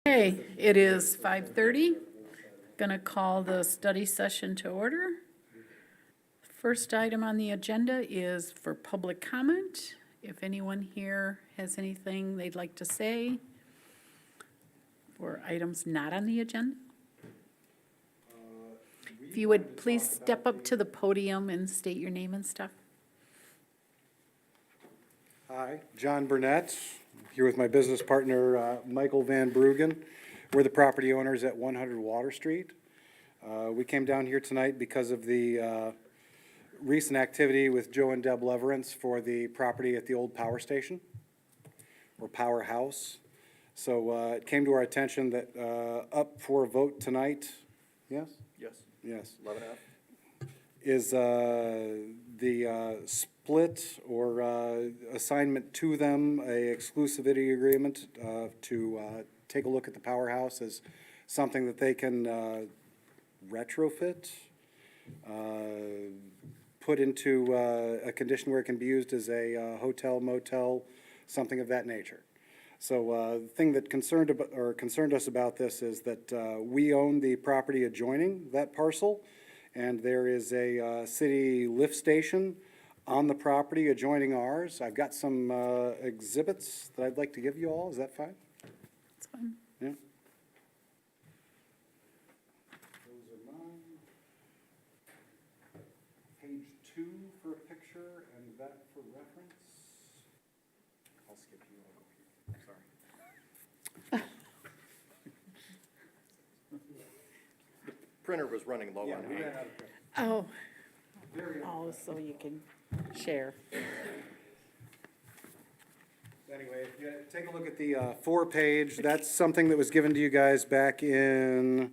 Okay, it is 5:30. Going to call the study session to order. First item on the agenda is for public comment. If anyone here has anything they'd like to say for items not on the agenda. If you would please step up to the podium and state your name and stuff. Hi, John Burnett, here with my business partner, Michael Van Bruggen. We're the property owners at 100 Water Street. We came down here tonight because of the recent activity with Joe and Deb Leverance for the property at the old power station, or powerhouse. So it came to our attention that up for a vote tonight, yes? Yes. Yes. 11F. Is the split or assignment to them, a exclusivity agreement to take a look at the powerhouse as something that they can retrofit, put into a condition where it can be used as a hotel, motel, something of that nature. So the thing that concerned us about this is that we own the property adjoining that parcel, and there is a city lift station on the property adjoining ours. I've got some exhibits that I'd like to give you all. Is that fine? It's fine. Yeah. Those are mine. Page 2 for a picture and that for reference. I'll skip you. I'll go here. Sorry. Printer was running low on ink. Oh, Very oh, so you can share. Anyway, if you take a look at the 4-page, that's something that was given to you guys back in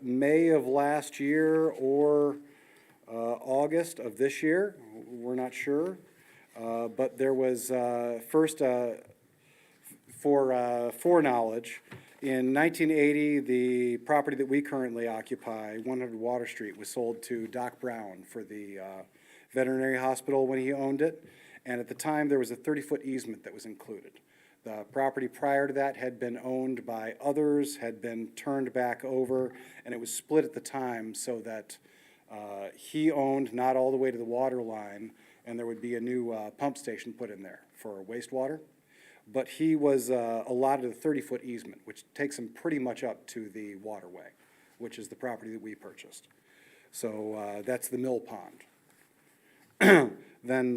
May of last year or August of this year. We're not sure. But there was first, for foreknowledge, in 1980, the property that we currently occupy, 100 Water Street, was sold to Doc Brown for the veterinary hospital when he owned it. And at the time, there was a 30-foot easement that was included. The property prior to that had been owned by others, had been turned back over, and it was split at the time so that he owned not all the way to the water line, and there would be a new pump station put in there for wastewater. But he was allotted a 30-foot easement, which takes him pretty much up to the waterway, which is the property that we purchased. So that's the mill pond. Then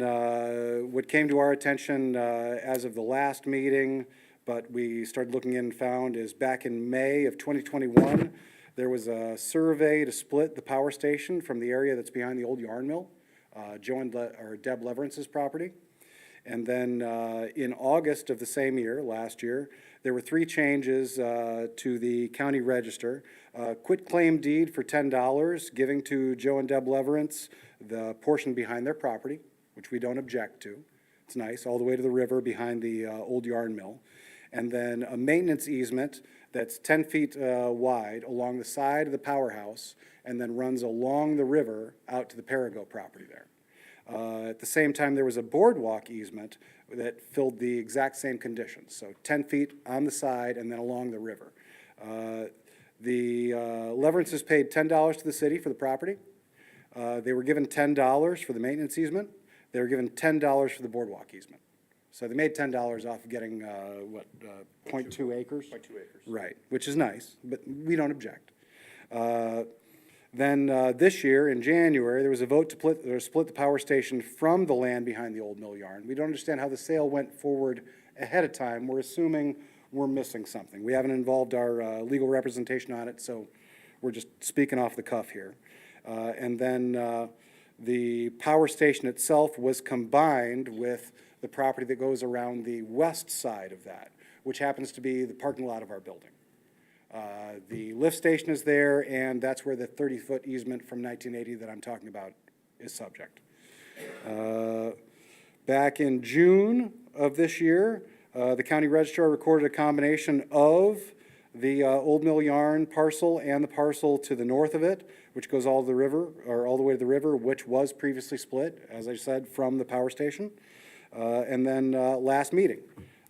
what came to our attention as of the last meeting, but we started looking in and found, is back in May of 2021, there was a survey to split the power station from the area that's behind the old yarn mill, Joe and Deb Leverance's property. And then in August of the same year, last year, there were 3 changes to the county register. Quit claim deed for $10, giving to Joe and Deb Leverance the portion behind their property, which we don't object to. It's nice, all the way to the river behind the old yarn mill. And then a maintenance easement that's 10 feet wide along the side of the powerhouse and then runs along the river out to the Perigo property there. At the same time, there was a boardwalk easement that filled the exact same conditions. So 10 feet on the side and then along the river. The Leverances paid $10 to the city for the property. They were given $10 for the maintenance easement. They were given $10 for the boardwalk easement. So they made $10 off of getting, 0.2 acres? 0.2 acres. Right, which is nice, but we don't object. Then this year, in January, there was a vote to split the power station from the land behind the old mill yarn. We don't understand how the sale went forward ahead of time. We're assuming we're missing something. We haven't involved our legal representation on it, so we're just speaking off the cuff here. And then the power station itself was combined with the property that goes around the west side of that, which happens to be the parking lot of our building. The lift station is there, and that's where the 30-foot easement from 1980 that I'm talking about is subject. Back in June of this year, the county registrar recorded a combination of the Old Mill Yarn parcel and the parcel to the north of it, which goes all the river, or all the way to the river, which was previously split, as I said, from the power station. And then last meeting,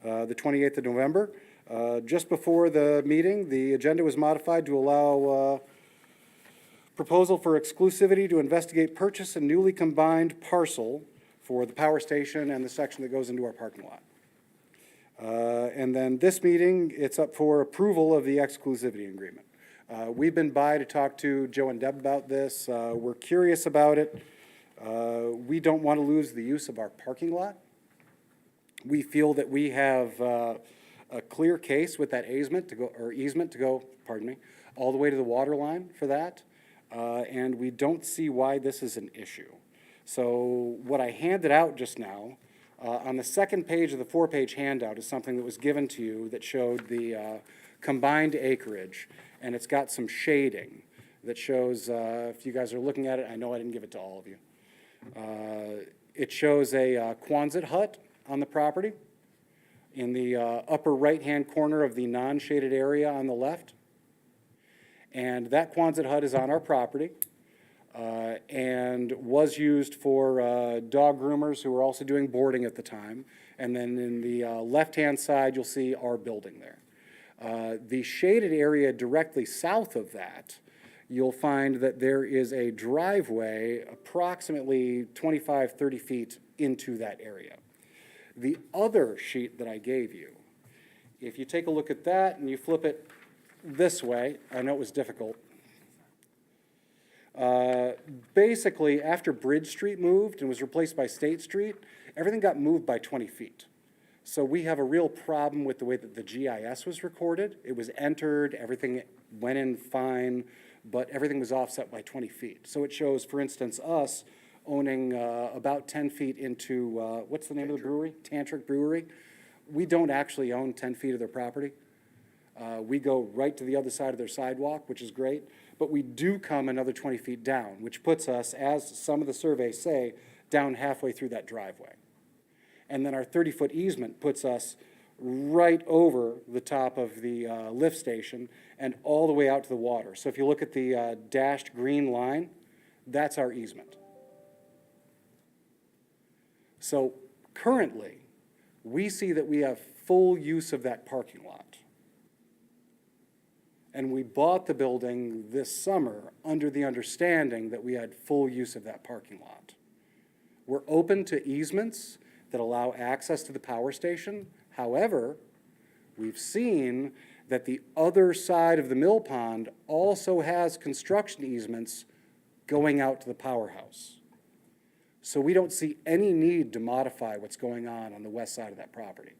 the 28th of November, Just before the meeting, the agenda was modified to allow proposal for exclusivity to investigate purchase and newly combined parcel for the power station and the section that goes into our parking lot. And then this meeting, it's up for approval of the exclusivity agreement. We've been by to talk to Joe and Deb about this. We're curious about it. We don't want to lose the use of our parking lot. We feel that we have a clear case with that easement to go, pardon me, all the way to the water line for that. And we don't see why this is an issue. So what I handed out just now, on the second page of the 4-page handout is something that was given to you that showed the combined acreage, and it's got some shading that shows, if you guys are looking at it, I know I didn't give it to all of you. It shows a Quonset hut on the property in the upper right-hand corner of the non-shaded area on the left. And that Quonset hut is on our property and was used for dog groomers who were also doing boarding at the time. And then in the left-hand side, you'll see our building there. The shaded area directly south of that, you'll find that there is a driveway approximately 25, 30 feet into that area. The other sheet that I gave you, if you take a look at that and you flip it this way, I know it was difficult. Basically, after Bridge Street moved and was replaced by State Street, everything got moved by 20 feet. So we have a real problem with the way that the GIS was recorded. It was entered, everything went in fine, but everything was offset by 20 feet. So it shows, for instance, us owning about 10 feet into, what's the name of the brewery? Tantric Brewery. We don't actually own 10 feet of their property. We go right to the other side of their sidewalk, which is great, but we do come another 20 feet down, which puts us, as some of the surveys say, down halfway through that driveway. And then our 30-foot easement puts us right over the top of the lift station and all the way out to the water. So if you look at the dashed green line, that's our easement. So currently, we see that we have full use of that parking lot. And we bought the building this summer under the understanding that we had full use of that parking lot. We're open to easements that allow access to the power station. However, we've seen that the other side of the mill pond also has construction easements going out to the powerhouse. So we don't see any need to modify what's going on the west side of that property.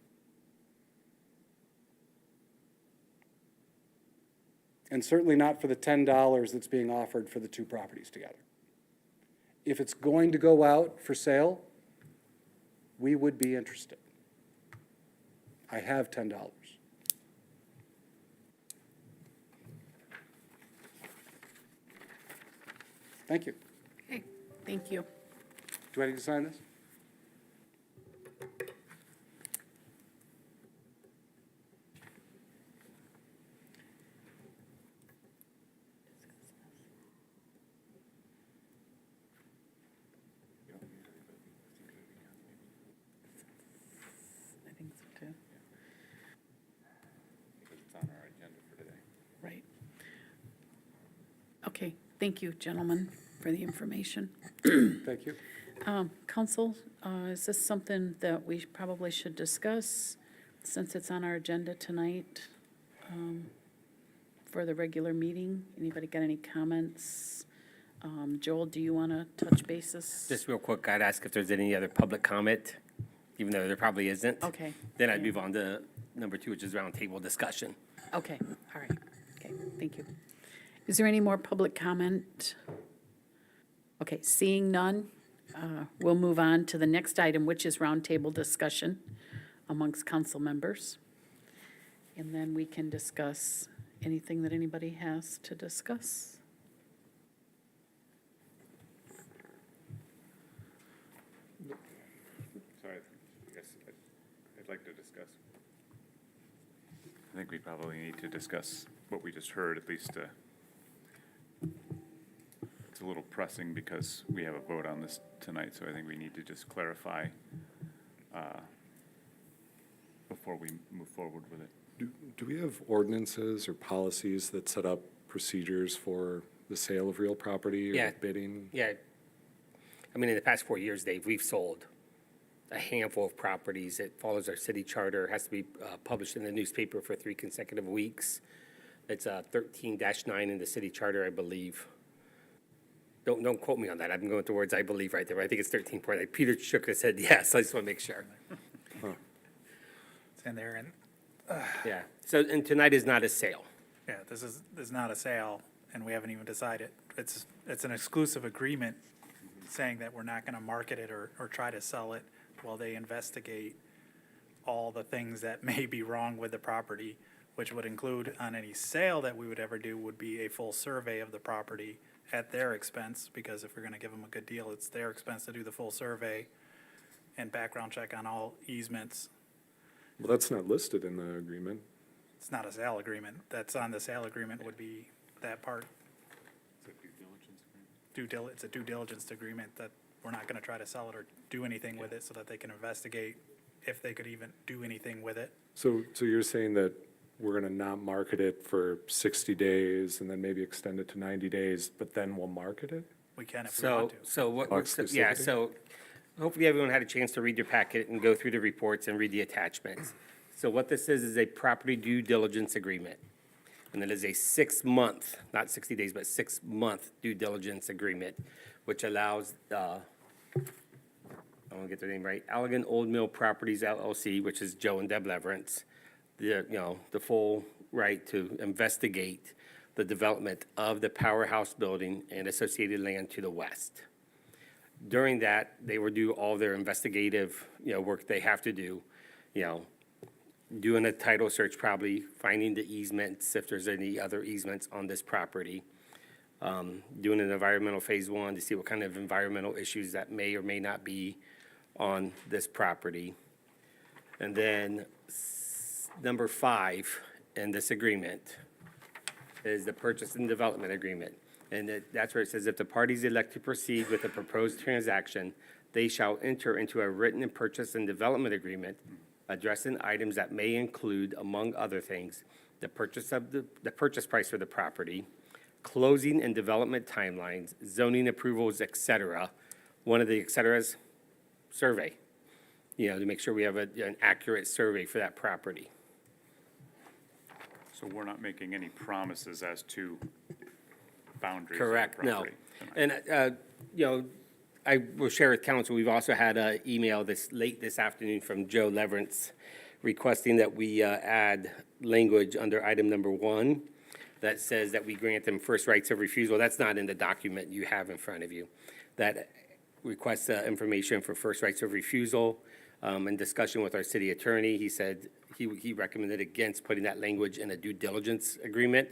And certainly not for the $10 that's being offered for the two properties together. If it's going to go out for sale, we would be interested. I have $10. Thank you. Okay, thank you. Do I need to sign this? I think so too. Because it's on our agenda for today. Right. Okay, thank you, gentlemen, for the information. Thank you. Council, is this something that we probably should discuss since it's on our agenda tonight for the regular meeting? Anybody got any comments? Joel, do you want to touch bases? Just real quick, I'd ask if there's any other public comment, even though there probably isn't. Okay. Then I'd move on to number 2, which is roundtable discussion. Okay, all right. Okay, thank you. Is there any more public comment? Okay, seeing none, we'll move on to the next item, which is roundtable discussion amongst council members. And then we can discuss anything that anybody has to discuss. Sorry, I guess I'd like to discuss. I think we probably need to discuss what we just heard, at least. It's a little pressing because we have a vote on this tonight, so I think we need to just clarify before we move forward with it. Do we have ordinances or policies that set up procedures for the sale of real property Yeah. or bidding? Yeah. I mean, in the past 4 years, Dave, we've sold a handful of properties. It follows our city charter, has to be published in the newspaper for 3 consecutive weeks. It's 13-9 in the city charter, I believe. Don't quote me on that. I'm going with the words I believe right there. I think it's 13. Peter shook his head yes. I just want to make sure. It's in there, and, Yeah. So, and tonight is not a sale. yeah, this is not a sale, and we haven't even decided. It's an exclusive agreement saying that we're not gonna market it or try to sell it while they investigate all the things that may be wrong with the property, which would include on any sale that we would ever do would be a full survey of the property at their expense, because if we're gonna give them a good deal, it's their expense to do the full survey and background check on all easements. Well, that's not listed in the agreement. It's not a sale agreement. That's on the sale agreement would be that part. It's a due diligence agreement that we're not gonna try to sell it or do anything with it so that they can investigate if they could even do anything with it. So you're saying that we're gonna not market it for 60 days and then maybe extend it to 90 days, but then we'll market it? We can if we So, want to. so what, Oh, yeah, exclusivity? so hopefully everyone had a chance to read your packet and go through the reports and read the attachments. So what this is a property due diligence agreement. And it is a 6-month, not 60 days, but 6-month due diligence agreement, which allows, I want to get their name right, Allegan Old Mill Properties LLC, which is Joe and Deb Leverance, the full right to investigate the development of the powerhouse building and associated land to the west. During that, they will do all their investigative, work they have to do, doing a title search probably, finding the easements, if there's any other easements on this property, doing an environmental phase 1 to see what kind of environmental issues that may or may not be on this property. And then number 5 in this agreement is the purchase and development agreement. And that's where it says, if the parties elect to proceed with a proposed transaction, they shall enter into a written purchase and development agreement addressing items that may include, among other things, the purchase price for the property, closing and development timelines, zoning approvals, et cetera. One of the et ceteras, survey, to make sure we have an accurate survey for that property. So we're not making any promises as to boundaries of the Correct, no. property tonight. And, I will share with council, we've also had an email late this afternoon from Joe Leverance requesting that we add language under item number 1 that says that we grant them first rights of refusal. That's not in the document you have in front of you. That requests information for first rights of refusal. In discussion with our city attorney, he said he recommended against putting that language in a due diligence agreement.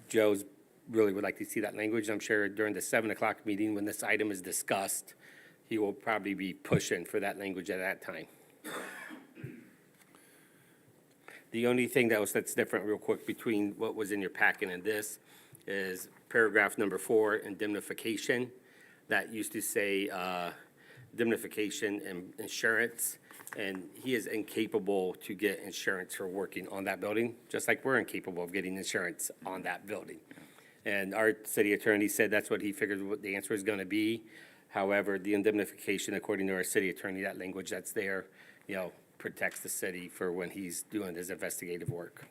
Joe's really would like to see that language. I'm sure during the 7 o'clock meeting, when this item is discussed, he will probably be pushing for that language at that time. The only thing that's different real quick between what was in your packet and this is paragraph number 4, indemnification. That used to say indemnification and insurance, and he is incapable to get insurance for working on that building, just like we're incapable of getting insurance on that building. And our city attorney said that's what he figured what the answer is going to be. However, the indemnification, according to our city attorney, that language that's there, protects the city for when he's doing his investigative work.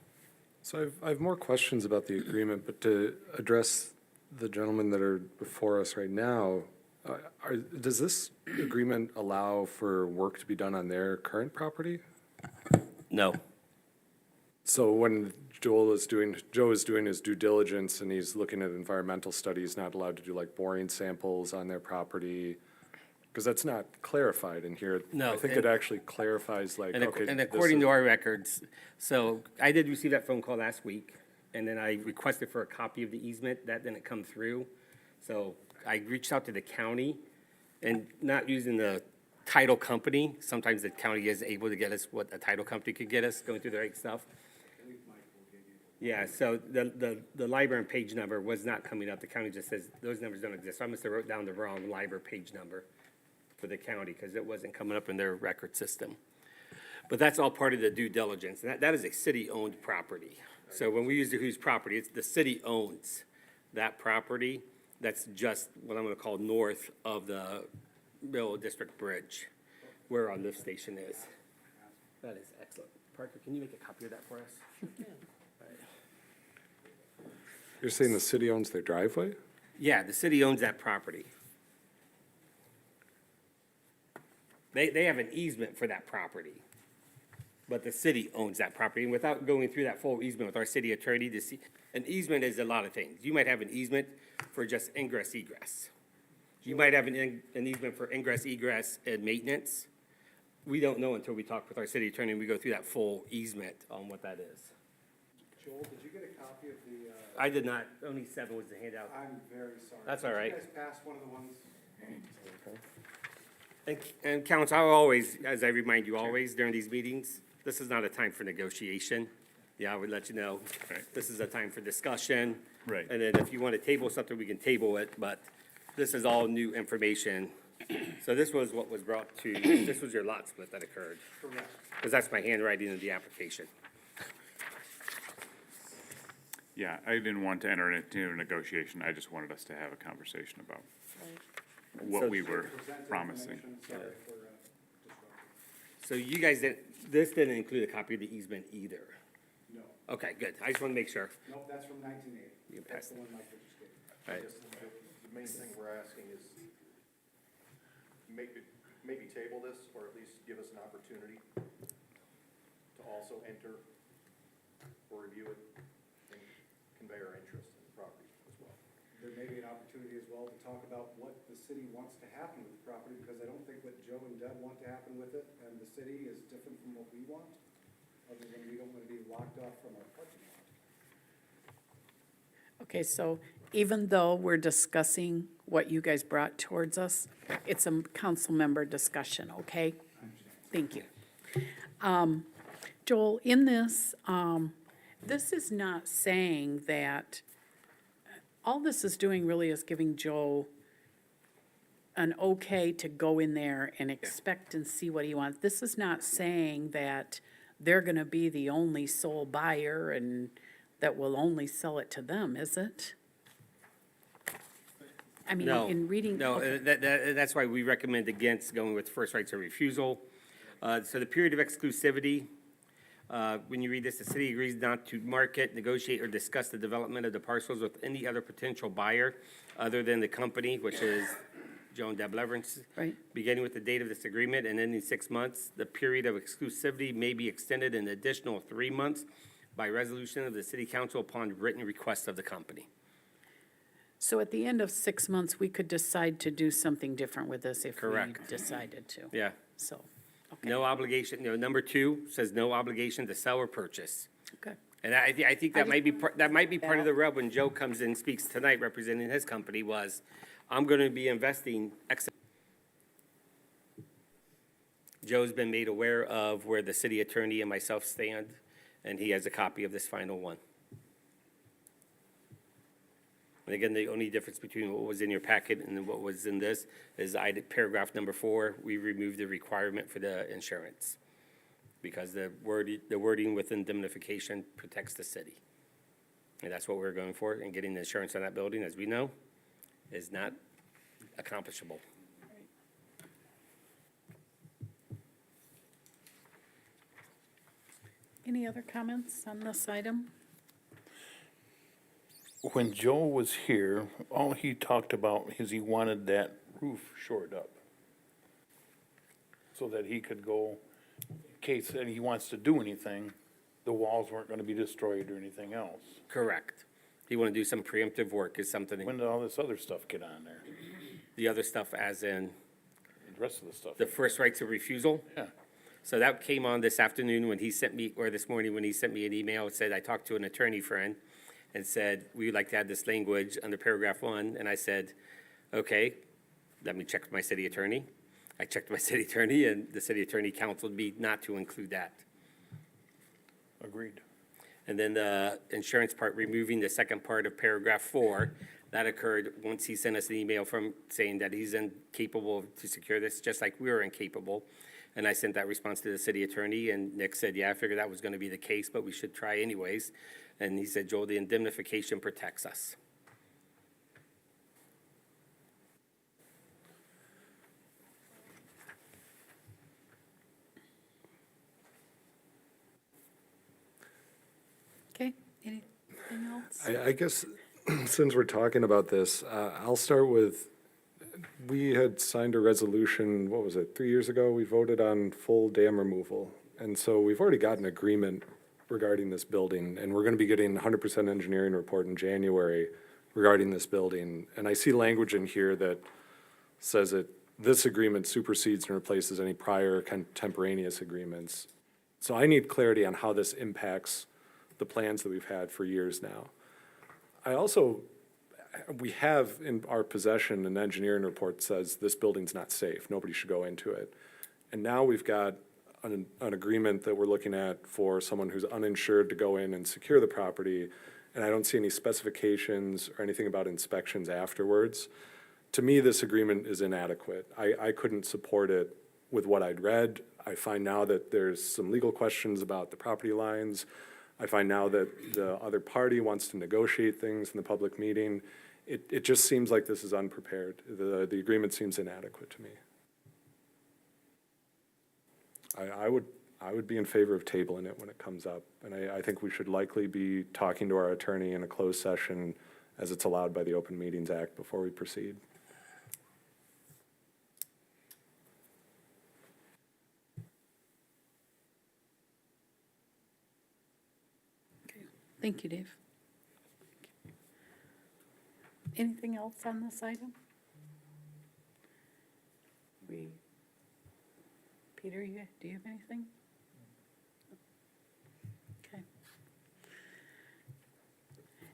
So I have more questions about the agreement, but to address the gentlemen that are before us right now, does this agreement allow for work to be done on their current property? No. So when Joe is doing his due diligence and he's looking at environmental studies, not allowed to do like boring samples on their property? Because that's not clarified in here. No, I think and- it actually clarifies like, okay. And this according is- to our records, so I did receive that phone call last week, and then I requested for a copy of the easement. That didn't come through. So I reached out to the county, and not using the title company. Sometimes the county is able to get us what a title company could get us, going through the right stuff. Yeah, so the library and page number was not coming up. The county just says those numbers don't exist. So I must have wrote down the wrong library page number for the county because it wasn't coming up in their record system. But that's all part of the due diligence, and that is a city-owned property. So when we use the whose property, it's the city owns that property. That's just what I'm gonna call north of the Mill District Bridge, where our lift station is. That is excellent. Parker, can you make a copy of that for us? You're saying the city owns their driveway? Yeah, the city owns that property. They have an easement for that property, but the city owns that property. And without going through that full easement with our city attorney to see, an easement is a lot of things. You might have an easement for just ingress egress. You might have an easement for ingress egress and maintenance. We don't know until we talk with our city attorney and we go through that full easement on what that is. Joel, did you get a copy of the, I did not, only 7 was the handout. I'm very sorry. That's all right. Did you guys pass one of the ones? And council, I always, as I remind you always during these meetings, this is not a time for negotiation. Yeah, I would let you know. Right. This is a time for discussion. Right. And then if you want to table something, we can table it, but this is all new information. So this was what was brought to, this was your lot split that occurred. Correct. Because that's my handwriting in the application. Yeah, I didn't want to enter into a negotiation. I just wanted us to have a conversation about what we were promising. Sorry for disrupting. So you guys didn't, this didn't include a copy of the easement either? No, Okay, good. I just want to make sure. nope, that's from 1980. You can That's pass the one Mike just gave. All right. The main thing we're asking is maybe table this, or at least give us an opportunity to also enter or review it and convey our interest in the property as well. There may be an opportunity as well to talk about what the city wants to happen with the property, because I don't think what Joe and Deb want to happen with it and the city is different from what we want, other than we don't want to be locked off from our parking lot. Okay, so even though we're discussing what you guys brought towards us, it's a council member discussion, okay? Thank you. Joel, in this, this is not saying that, all this is doing really is giving Joe an okay to go in there and expect and see what he wants. This is not saying that they're gonna be the only sole buyer and that will only sell it to them, is it? I mean, No, in reading. no, okay. that's why we recommend against going with first rights of refusal. So the period of exclusivity, when you read this, the city agrees not to market, negotiate, or discuss the development of the parcels with any other potential buyer other than the company, which is Joan Deb Leverance. Right. Beginning with the date of this agreement and ending 6 months, the period of exclusivity may be extended an additional 3 months by resolution of the city council upon written request of the company. So at the end of 6 months, we could decide to do something different with this if we Correct. decided to. Yeah. So, okay. No obligation, number 2 says no obligation to sell or purchase. Okay. And I think that might be, that might be part of Yeah. the rub when Joe comes in and speaks tonight representing his company was, I'm gonna be investing X. Joe's been made aware of where the city attorney and myself stand, and he has a copy of this final one. And again, the only difference between what was in your packet and what was in this is paragraph number 4, we removed the requirement for the insurance. Because the wording with indemnification protects the city. And that's what we're going for, and getting the insurance on that building, as we know, is not accomplishable. Any other comments on this item? When Joe was here, all he talked about is he wanted that roof shored up. So that he could go, in case that he wants to do anything, the walls weren't gonna be destroyed or anything else. Correct. You want to do some preemptive work is something, When did all this other stuff get on there? the other stuff as in The rest of the stuff? the first rights of refusal. Yeah, So that came on this afternoon when he sent me, or this morning when he sent me an email, it said, I talked to an attorney friend and said, we'd like to add this language under paragraph 1, and I said, okay, let me check with my city attorney. I checked with my city attorney, and the city attorney counseled me not to include that. agreed. And then the insurance part, removing the second part of paragraph 4, that occurred once he sent us an email from saying that he's incapable to secure this, just like we were incapable. And I sent that response to the city attorney, and Nick said, yeah, I figured that was gonna be the case, but we should try anyways. And he said, Joel, the indemnification protects us. Okay, anything else? I guess, since we're talking about this, I'll start with, we had signed a resolution, what was it, 3 years ago? We voted on full dam removal. And so we've already got an agreement regarding this building, and we're gonna be getting a 100% engineering report in January regarding this building. And I see language in here that says that this agreement supersedes and replaces any prior contemporaneous agreements. So I need clarity on how this impacts the plans that we've had for years now. We have in our possession an engineering report that says this building's not safe, nobody should go into it. And now we've got an agreement that we're looking at for someone who's uninsured to go in and secure the property, and I don't see any specifications or anything about inspections afterwards. To me, this agreement is inadequate. I couldn't support it with what I'd read. I find now that there's some legal questions about the property lines. I find now that the other party wants to negotiate things in the public meeting. It just seems like this is unprepared. The agreement seems inadequate to me. I would be in favor of tabling it when it comes up, and I think we should likely be talking to our attorney in a closed session as it's allowed by the Open Meetings Act before we proceed. Thank you, Dave. Anything else on this item? Peter, do you have anything? Okay.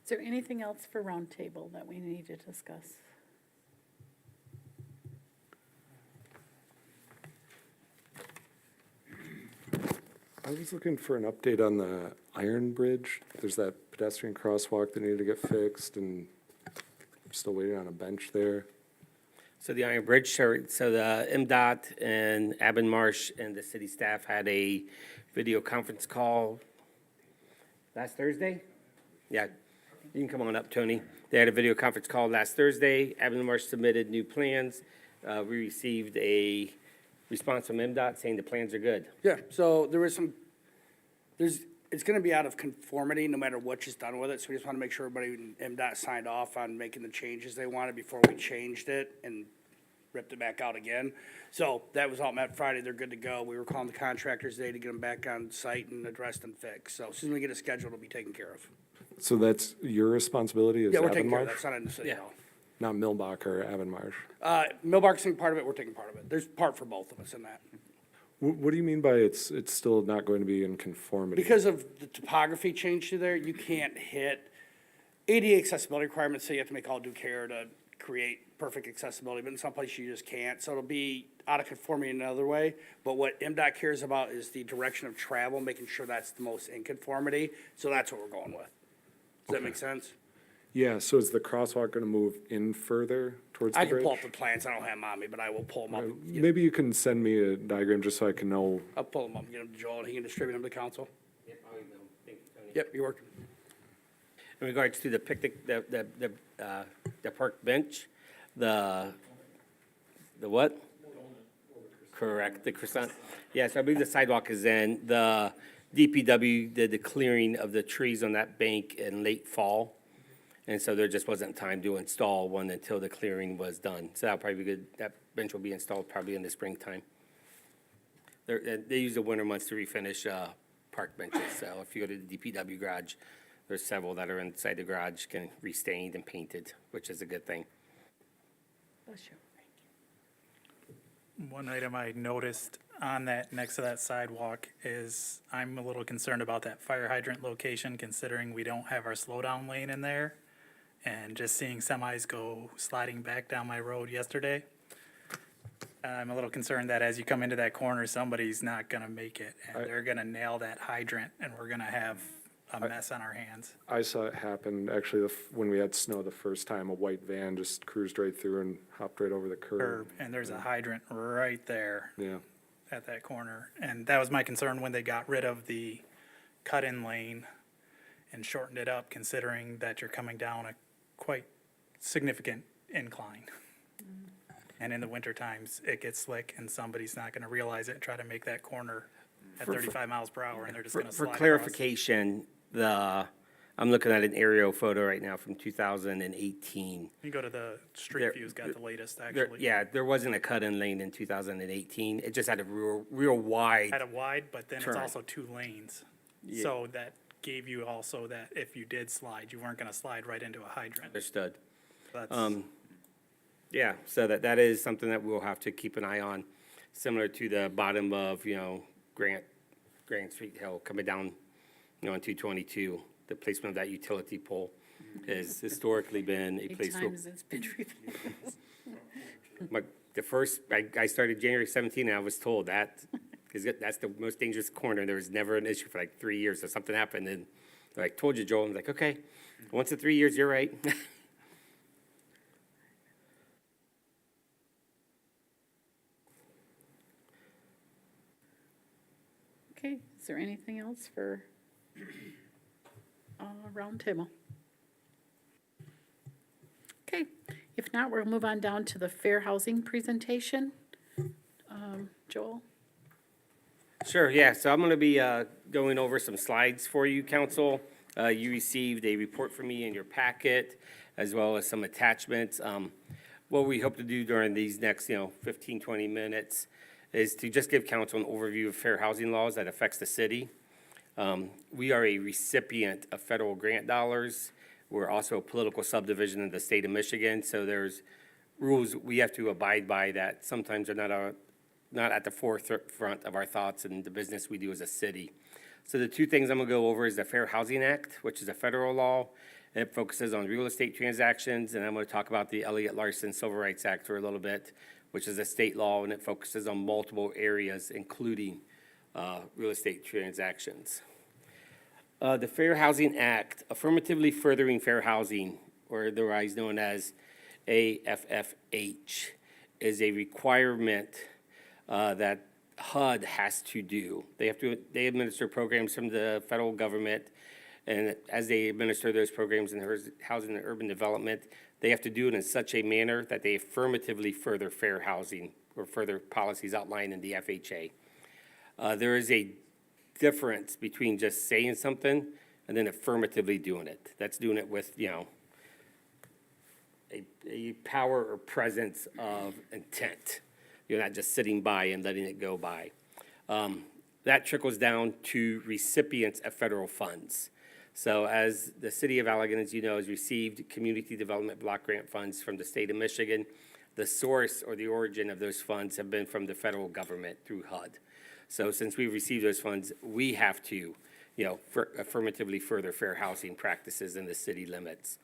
Is there anything else for roundtable that we need to discuss? I was looking for an update on the Iron Bridge. There's that pedestrian crosswalk that needed to get fixed, and I'm still waiting on a bench there. So the Iron Bridge, so the MDOT and Abonmarche and the city staff had a video conference call last Thursday? Yeah, you can come on up, Tony. They had a video conference call last Thursday. Abonmarche submitted new plans. We received a response from MDOT saying the plans are good. Yeah, so there was it's gonna be out of conformity no matter what is done with it, so we just wanna make sure everybody in MDOT signed off on making the changes they wanted before we changed it and ripped it back out again. So that was all met Friday, they're good to go. We were calling the contractors today to get them back on site and addressed and fixed. So as soon as we get it scheduled, it'll be taken care of. So that's your responsibility as Yeah, we're taking care of Abonmarche? that, it's not in the city Yeah. hall. Not Millbach or Avonmarche? Millbark's taking part of it, we're taking part of it. There's part for both of us in that. What do you mean by it's still not going to be in conformity? Because of the topography change through there, you can't hit ADA accessibility requirements, so you have to make all due care to create perfect accessibility, but in some places you just can't. So it'll be out of conformity in another way. But what MDOT cares about is the direction of travel, making sure that's the most in conformity. So that's what we're going with. Does that make sense? Yeah, so is the crosswalk going to move in further towards the I bridge? can pull up the plans, I don't have them on me, but I will pull them up. Maybe you can send me a diagram just so I can know. I'll pull them up, and get them to Joel, and he can distribute them to council. Yep, I'll email them. Thank you, Tony. Yep, you're working. In regards to the picnic, the park bench, the what? Correct, the croissant. Yes, I believe the sidewalk is in. The DPW did the clearing of the trees on that bank in late fall. And so there just wasn't time to install one until the clearing was done. So that'll probably be good. That bench will be installed probably in the springtime. They use the winter months to refinish park benches. So if you go to the DPW garage, there's several that are inside the garage, getting restained and painted, which is a good thing. Bless you. One item I noticed on that, next to that sidewalk, is I'm a little concerned about that fire hydrant location, considering we don't have our slowdown lane in there. And just seeing semis go sliding back down my road yesterday, I'm a little concerned that as you come into that corner, somebody's not gonna make it. And they're gonna nail that hydrant, and we're gonna have a mess on our hands. I saw it happen, actually, when we had snow the first time, a white van just cruised right through and hopped right over the curb. And there's a hydrant right there. Yeah. at that corner. And that was my concern when they got rid of the cut-in lane and shortened it up, considering that you're coming down a quite significant incline. And in the winter times, it gets slick and somebody's not gonna realize it and try to make that corner at 35 miles per hour and they're just gonna For slide across. clarification, I'm looking at an aerial photo right now from 2018. You go to the street There- view's got the latest, There, actually. yeah, there wasn't a cut-in lane in 2018. It just had a real wide. Had it wide, but then it's Turn. also 2 lanes. Yeah. So that gave you also that if you did slide, you weren't gonna slide right into a hydrant. Understood. That's, Yeah, so that is something that we'll have to keep an eye on, similar to the bottom of, Grant Street Hill coming down, on 222. The placement of that utility pole has historically been a Eight place where, times it's been replaced. I started January 17, and I was told that, because that's the most dangerous corner. There was never an issue for like 3 years, so something happened, and they're like, told you, Joel. I'm like, okay, once in 3 years, you're right. Okay, is there anything else for roundtable? Okay, if not, we'll move on down to the fair housing presentation. Joel? Sure, yeah, so I'm going to be going over some slides for you, council. You received a report from me in your packet, as well as some attachments. What we hope to do during these next, 15, 20 minutes is to just give council an overview of fair housing laws that affects the city. We are a recipient of federal grant dollars. We're also a political subdivision in the state of Michigan, so there's rules we have to abide by that sometimes are not at the forefront of our thoughts and the business we do as a city. So the two things I'm gonna go over is the Fair Housing Act, which is a federal law, and it focuses on real estate transactions, and I'm gonna talk about the Elliott Larson Civil Rights Act for a little bit, which is a state law, and it focuses on multiple areas, including real estate transactions. The Fair Housing Act, affirmatively furthering fair housing, or otherwise known as AFFH, is a requirement that HUD has to do. They administer programs from the federal government, and as they administer those programs in housing and urban development, they have to do it in such a manner that they affirmatively further fair housing or further policies outlined in the FHA. There is a difference between just saying something and then affirmatively doing it. That's doing it with, a power or presence of intent. You're not just sitting by and letting it go by. That trickles down to recipients of federal funds. So as the city of Allegan, as you know, has received community development block grant funds from the state of Michigan, the source or the origin of those funds have been from the federal government through HUD. So since we've received those funds, we have to, affirmatively further fair housing practices in the city limits.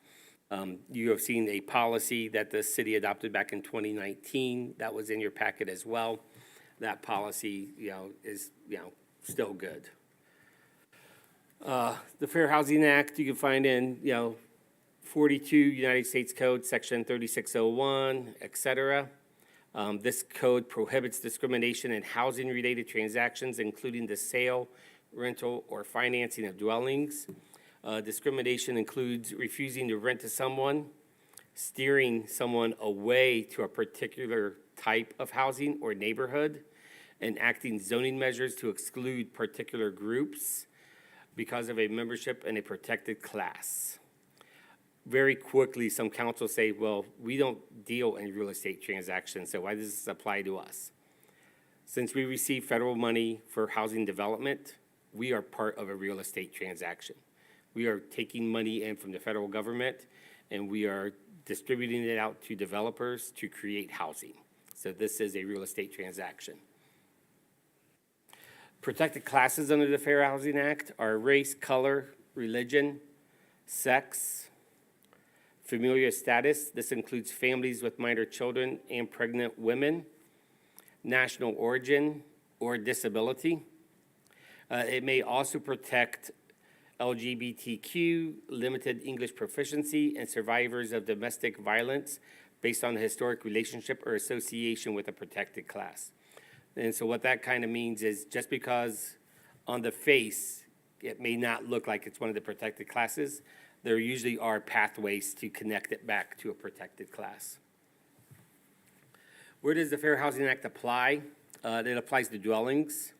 You have seen a policy that the city adopted back in 2019. That was in your packet as well. That policy, is, still good. The Fair Housing Act, you can find in, 42 United States Code, Section 3601, et cetera. This code prohibits discrimination in housing-related transactions, including the sale, rental, or financing of dwellings. Discrimination includes refusing to rent to someone, steering someone away to a particular type of housing or neighborhood, enacting zoning measures to exclude particular groups because of a membership in a protected class. Very quickly, some councils say, well, we don't deal in real estate transactions, so why does this apply to us? Since we receive federal money for housing development, we are part of a real estate transaction. We are taking money in from the federal government, and we are distributing it out to developers to create housing. So this is a real estate transaction. Protected classes under the Fair Housing Act are race, color, religion, sex, familial status. This includes families with minor children and pregnant women, national origin or disability. It may also protect LGBTQ, limited English proficiency, and survivors of domestic violence based on a historic relationship or association with a protected class. And so what that kind of means is just because on the face, it may not look like it's one of the protected classes, there usually are pathways to connect it back to a protected class. Where does the Fair Housing Act apply? It applies to dwellings.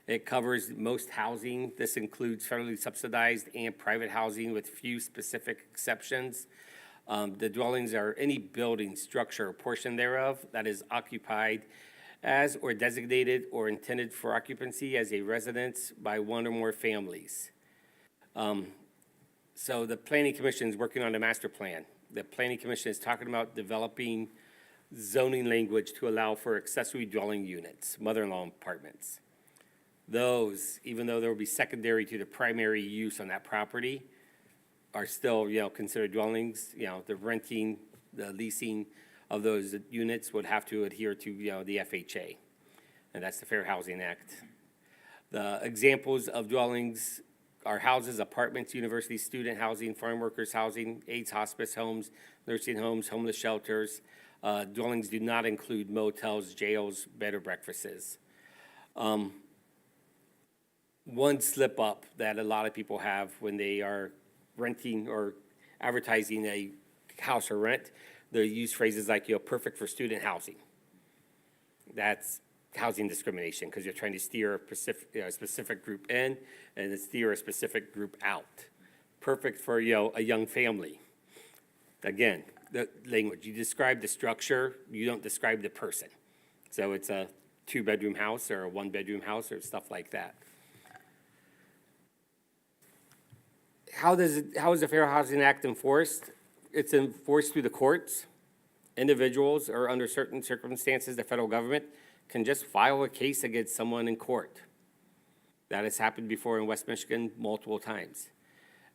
It covers most housing. This includes federally subsidized and private housing with few specific exceptions. The dwellings are any building, structure, or portion thereof that is occupied as or designated or intended for occupancy as a residence by one or more families. So the Planning Commission is working on a master plan. The Planning Commission is talking about developing zoning language to allow for accessory dwelling units, mother-in-law apartments. Those, even though they will be secondary to the primary use on that property, are still, considered dwellings. The renting, the leasing of those units would have to adhere to, the FHA, and that's the Fair Housing Act. The examples of dwellings are houses, apartments, university student housing, farm workers housing, AIDS hospice homes, nursing homes, homeless shelters. Dwellings do not include motels, jails, bed or breakfasts. One slip up that a lot of people have when they are renting or advertising a house or rent, they use phrases like, perfect for student housing. That's housing discrimination because you're trying to steer a specific group in and steer a specific group out. Perfect for, a young family. Again, the language, you describe the structure, you don't describe the person. So it's a 2-bedroom house or a 1-bedroom house or stuff like that. How is the Fair Housing Act enforced? It's enforced through the courts. Individuals, or under certain circumstances, the federal government can just file a case against someone in court. That has happened before in West Michigan multiple times.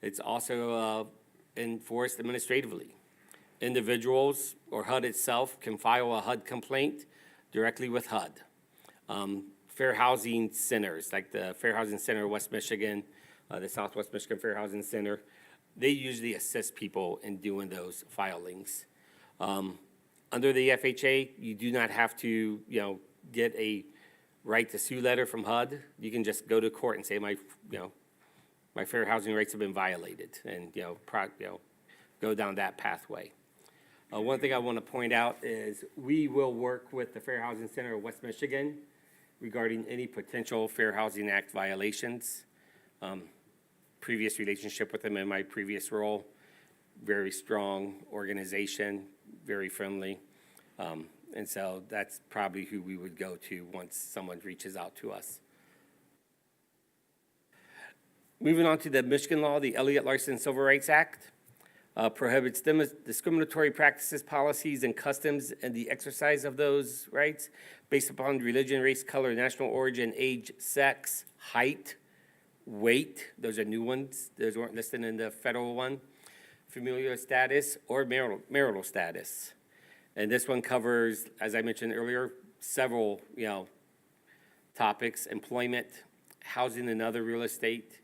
It's also enforced administratively. Individuals or HUD itself can file a HUD complaint directly with HUD. Fair housing centers, like the Fair Housing Center of West Michigan, the Southwest Michigan Fair Housing Center, they usually assist people in doing those filings. Under the FHA, you do not have to, get a right to sue letter from HUD. You can just go to court and say, my fair housing rights have been violated, and, go down that pathway. One thing I want to point out is we will work with the Fair Housing Center of West Michigan regarding any potential Fair Housing Act violations. Previous relationship with them in my previous role, very strong organization, very friendly. And so that's probably who we would go to once someone reaches out to us. Moving on to the Michigan law, the Elliott Larson Civil Rights Act prohibits discriminatory practices, policies, and customs and the exercise of those rights based upon religion, race, color, national origin, age, sex, height, weight. Those are new ones. Those weren't listed in the federal one. Familial status or marital status. And this one covers, as I mentioned earlier, several, topics: employment, housing and other real estate,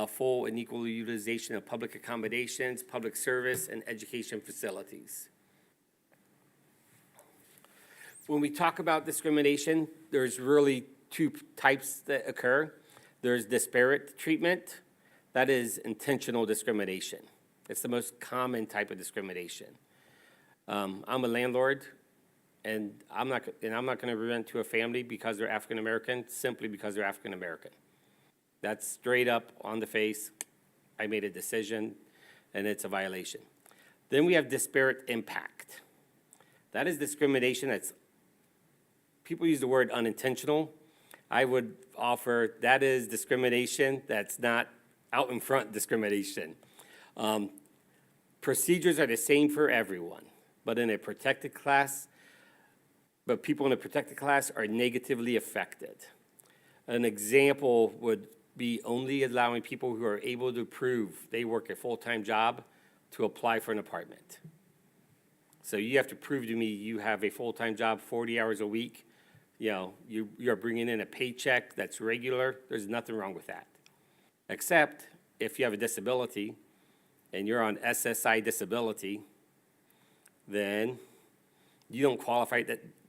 full and equal utilization of public accommodations, public service, and education facilities. When we talk about discrimination, there's really two types that occur. There's disparate treatment. That is intentional discrimination. It's the most common type of discrimination. I'm a landlord, and I'm not going to rent to a family because they're African American, simply because they're African American. That's straight up on the face. I made a decision, and it's a violation. Then we have disparate impact. That is discrimination that's, people use the word unintentional. I would offer that is discrimination that's not out in front discrimination. Procedures are the same for everyone, but in a protected class, but people in a protected class are negatively affected. An example would be only allowing people who are able to prove they work a full-time job to apply for an apartment. So you have to prove to me you have a full-time job, 40 hours a week. You're bringing in a paycheck that's regular. There's nothing wrong with that. Except if you have a disability and you're on SSI disability, then you don't qualify.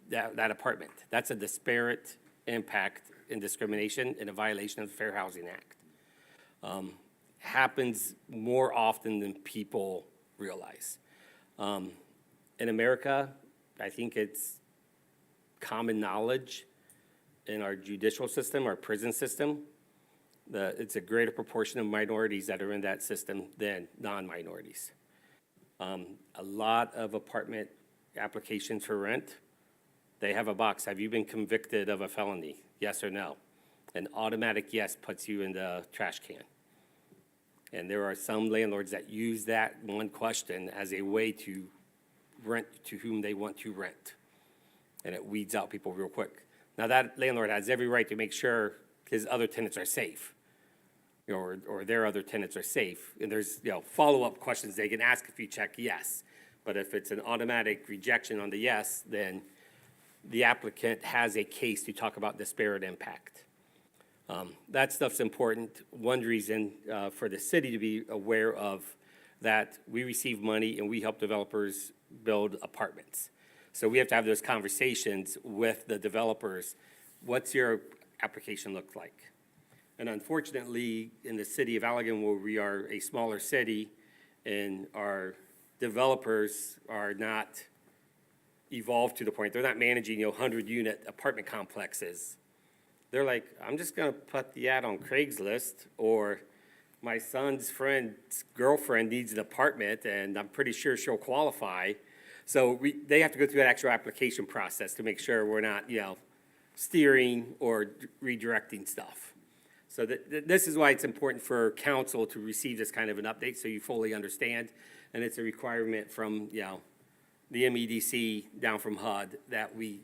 that apartment. That's a disparate impact and discrimination and a violation of the Fair Housing Act. Happens more often than people realize. In America, I think it's common knowledge in our judicial system, our prison system, it's a greater proportion of minorities that are in that system than non-minorities. A lot of apartment applications for rent, they have a box, have you been convicted of a felony? Yes or no? An automatic yes puts you in the trash can. And there are some landlords that use that one question as a way to rent to whom they want to rent. And it weeds out people real quick. Now, that landlord has every right to make sure his other tenants are safe, or their other tenants are safe. And there's, follow-up questions they can ask if you check yes. But if it's an automatic rejection on the yes, then the applicant has a case to talk about disparate impact. That stuff's important. One reason for the city to be aware of that, we receive money and we help developers build apartments. So we have to have those conversations with the developers. What's your application look like? And unfortunately, in the city of Allegan, where we are a smaller city and our developers are not evolved to the point, they're not managing 100-unit apartment complexes. They're like, I'm just gonna put the ad on Craigslist, or my son's friend's girlfriend needs an apartment and I'm pretty sure she'll qualify. So they have to go through that actual application process to make sure we're not, steering or redirecting stuff. So this is why it's important for council to receive this kind of an update so you fully understand. And it's a requirement from, the MEDC down from HUD that we,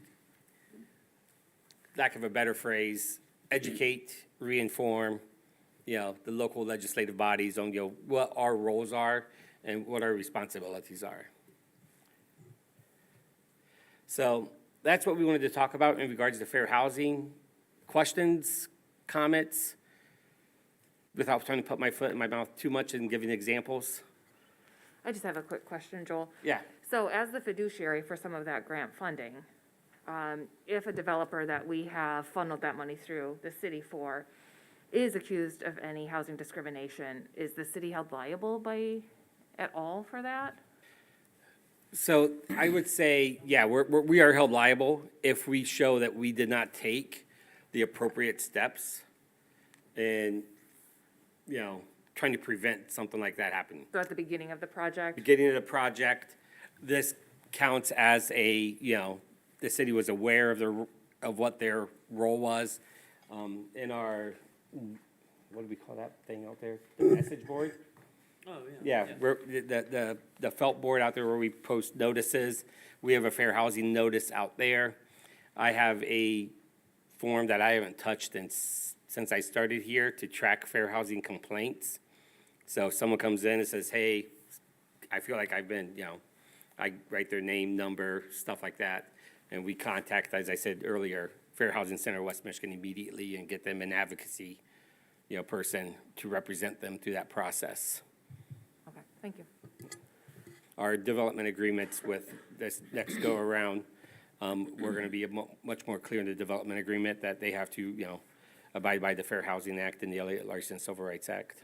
lack of a better phrase, educate, reinform, the local legislative bodies on, what our roles are and what our responsibilities are. So that's what we wanted to talk about in regards to fair housing. Questions, comments? Without trying to put my foot in my mouth too much and giving examples. I just have a quick question, Joel. Yeah. So as the fiduciary for some of that grant funding, if a developer that we have funneled that money through the city for is accused of any housing discrimination, is the city held liable at all for that? So I would say, yeah, we are held liable if we show that we did not take the appropriate steps and, trying to prevent something like that happening. So at the beginning of the project? Beginning of the project, this counts as the city was aware of what their role was. In our, what do we call that thing out there? The message board? Oh, yeah. Yeah, we're, the felt board out there where we post notices. We have a fair housing notice out there. I have a form that I haven't touched since I started here to track fair housing complaints. So if someone comes in and says, hey, I feel like I've been, I write their name, number, stuff like that. And we contact, as I said earlier, Fair Housing Center West Michigan immediately and get them an advocacy, person to represent them through that process. Okay, thank you. Our development agreements with this next go-around, we're going to be much more clear in the development agreement that they have to, abide by the Fair Housing Act and the Elliott Larson Civil Rights Act.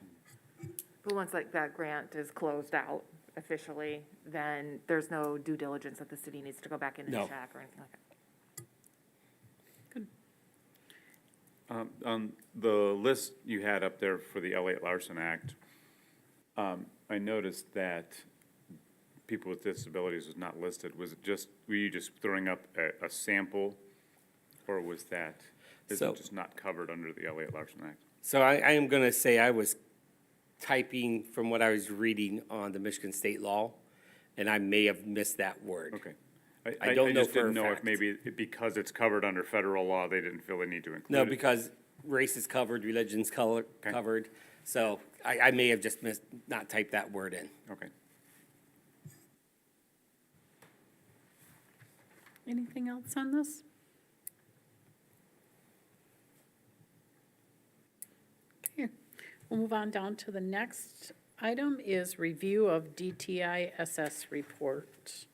But once that grant is closed out officially, then there's no due diligence that the city needs to go back in and No. check or anything like that? On the list you had up there for the Elliott Larson Act, I noticed that people with disabilities was not listed. Was it were you just throwing up a sample, or is it just not covered under the Elliott Larson Act? So I am going to say I was typing from what I was reading on the Michigan state law, and I may have missed that word. Okay. I don't know just for a didn't know if fact. maybe because it's covered under federal law, they didn't feel they need to include it. No, because race is covered, religion's covered. So I may have just not typed that word in. Okay. Anything else on this? Okay, we'll move on down to the next item is review of DTISS report.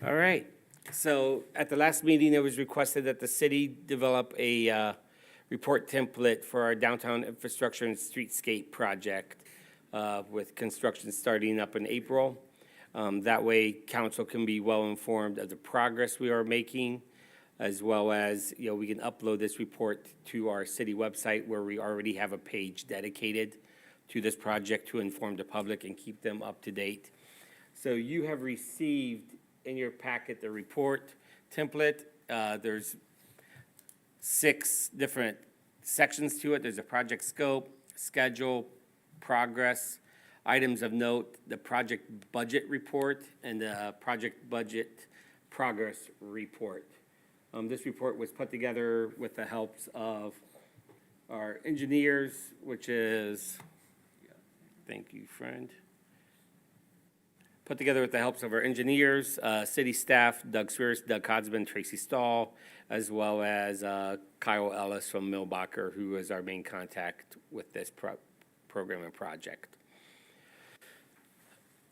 All right. So at the last meeting, it was requested that the city develop a report template for our downtown infrastructure and streetscape project with construction starting up in April. That way, council can be well-informed of the progress we are making, as well as, we can upload this report to our city website where we already have a page dedicated to this project to inform the public and keep them up to date. So you have received in your packet the report template. There's 6 different sections to it. There's a project scope, schedule, progress, items of note, the project budget report, and the project budget progress report. This report was put together with the helps of our engineers, which is, thank you, friend. Put together with the helps of our engineers, city staff, Doug Spears, Doug Codsman, Tracy Stahl, as well as Kyle Ellis from Millbacher, who is our main contact with this program and project.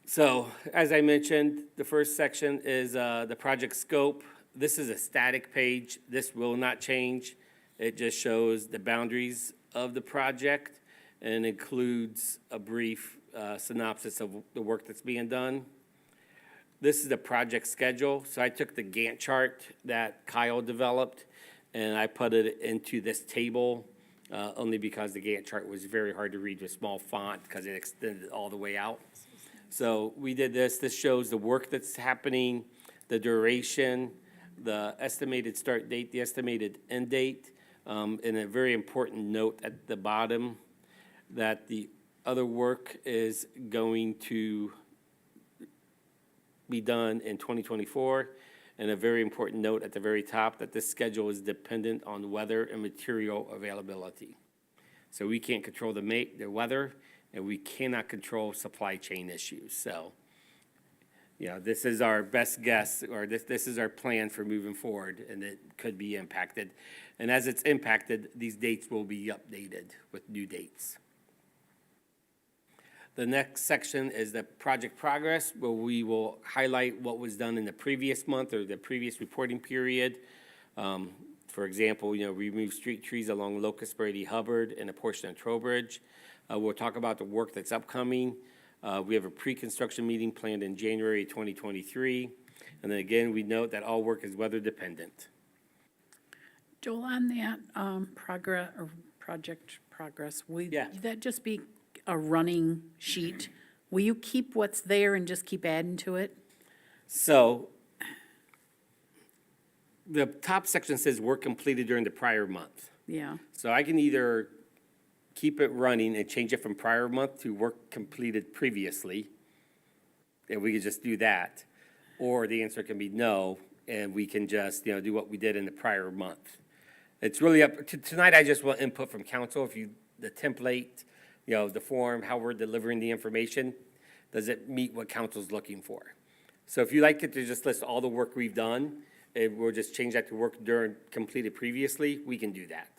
So, as I mentioned, the first section is the project scope. This is a static page. This will not change. It just shows the boundaries of the project and includes a brief synopsis of the work that's being done. This is the project schedule. So I took the Gantt chart that Kyle developed and I put it into this table only because the Gantt chart was very hard to read with small font because it extended all the way out. So we did this. This shows the work that's happening, the duration, the estimated start date, the estimated end date, and a very important note at the bottom that the other work is going to be done in 2024, and a very important note at the very top that this schedule is dependent on weather and material availability. So we can't control the weather, and we cannot control supply chain issues. So, this is our best guess, or this is our plan for moving forward, and it could be impacted. And as it's impacted, these dates will be updated with new dates. The next section is the project progress, where we will highlight what was done in the previous month or the previous reporting period. For example, we removed street trees along Locust, Brady, Hubbard, and a portion of Trowbridge. We'll talk about the work that's upcoming. We have a pre-construction meeting planned in January 2023. And then again, we note that all work is weather dependent. Joel, on that project progress, will that just be a running sheet? Will you keep what's there and just keep adding to it? So the top section says work completed during the prior month. Yeah. So I can either keep it running and change it from prior month to work completed previously, and we could just do that. Or the answer can be no, and we can just, do what we did in the prior month. It's really up to, tonight I just want input from council. The template, the form, how we're delivering the information, does it meet what council's looking for? So if you like it to just list all the work we've done, and we'll just change that to work during completed previously, we can do that.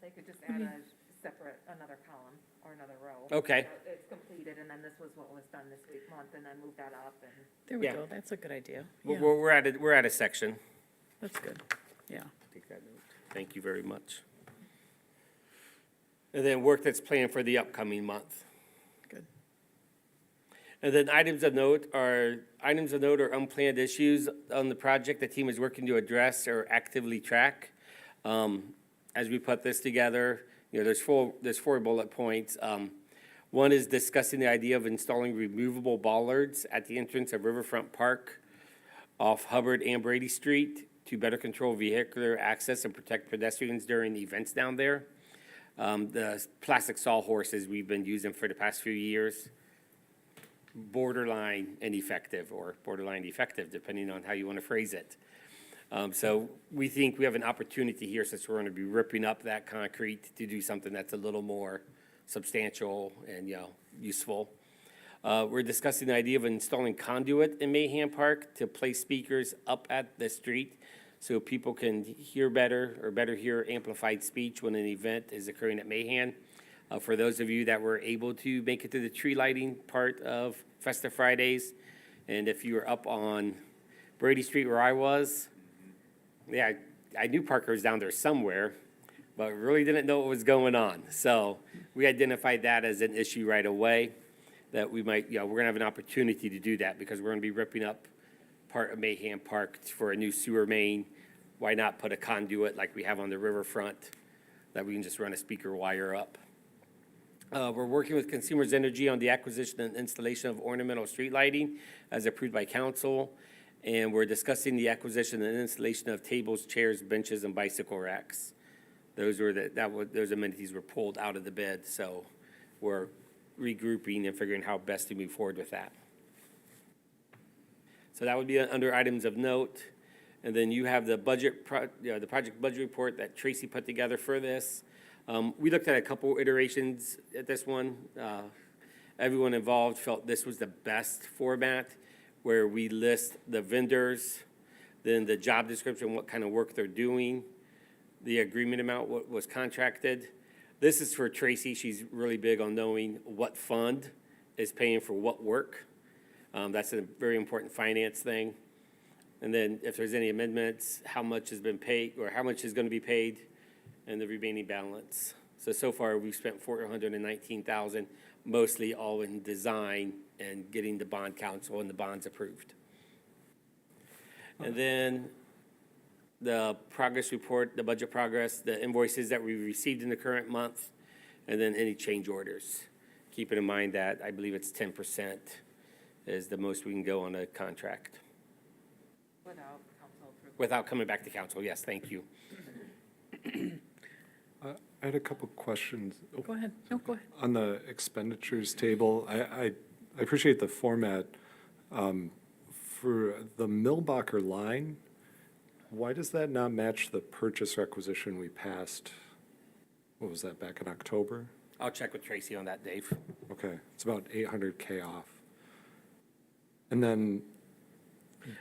They could just add another column or another row. Okay. So it's completed, and then this was what was done this month, and then move that up, and. There we Yeah. go. That's a good idea. We're, Yeah, we're at a section. that's good. Yeah. Take that note. Thank you very much. And then work that's planned for the upcoming month. Good. And then items of note are unplanned issues on the project the team is working to address or actively track. As we put this together, there's 4 bullet points. One is discussing the idea of installing removable bollards at the entrance of Riverfront Park off Hubbard and Brady Street to better control vehicular access and protect pedestrians during events down there. The plastic sawhorses we've been using for the past few years, borderline ineffective or borderline effective, depending on how you want to phrase it. So we think we have an opportunity here, since we're going to be ripping up that concrete, to do something that's a little more substantial and, useful. We're discussing the idea of installing conduit in Mahan Park to place speakers up at the street so people can hear better or better hear amplified speech when an event is occurring at Mahan. For those of you that were able to make it to the tree lighting part of Festive Fridays, and if you were up on Brady Street where I was, yeah, I knew Parker was down there somewhere, but really didn't know what was going on. So we identified that as an issue right away, that we might, we're gonna have an opportunity to do that because we're gonna be ripping up part of Mayhem Park for a new sewer main. Why not put a conduit like we have on the riverfront that we can just run a speaker wire up? We're working with Consumers Energy on the acquisition and installation of ornamental street lighting as approved by council. And we're discussing the acquisition and installation of tables, chairs, benches, and bicycle racks. Those amenities were pulled out of the bid, so we're regrouping and figuring how best to move forward with that. So that would be under items of note. And then you have the the project budget report that Tracy put together for this. We looked at a couple iterations at this one. Everyone involved felt this was the best format, where we list the vendors, then the job description, what kind of work they're doing, the agreement amount, what was contracted. This is for Tracy. She's really big on knowing what fund is paying for what work. That's a very important finance thing. And then if there's any amendments, how much has been paid, or how much is going to be paid, and the remaining balance. So far, we've spent $419,000, mostly all in design and getting the bond counsel and the bonds approved. And then the progress report, the budget progress, the invoices that we received in the current month, and then any change orders. Keeping in mind that I believe it's 10% is the most we can go on a contract. Without council approval. Without coming back to council, yes, thank you. I had a couple questions. Go ahead. No, go ahead. On the expenditures table, I appreciate the format. For the Millbacher line, why does that not match the purchase requisition we passed? What was that, back in October? I'll check with Tracy on that, Dave. Okay, it's about 800K off. And then,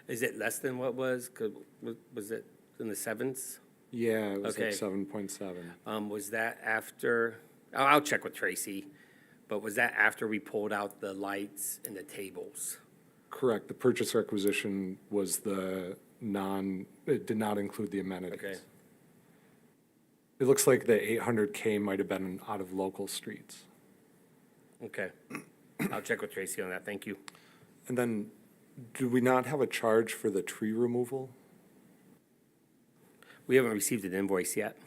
Is it less than what was? Was it in the sevens? yeah, it was like Okay. 7.7. Was that after, I'll check with Tracy, but was that after we pulled out the lights and the tables? Correct, the purchase requisition was it did not include the amenities. Okay. It looks like the 800K might have been out of local streets. Okay. I'll check with Tracy on that, thank you. And then, do we not have a charge for the tree removal? We haven't received an invoice yet.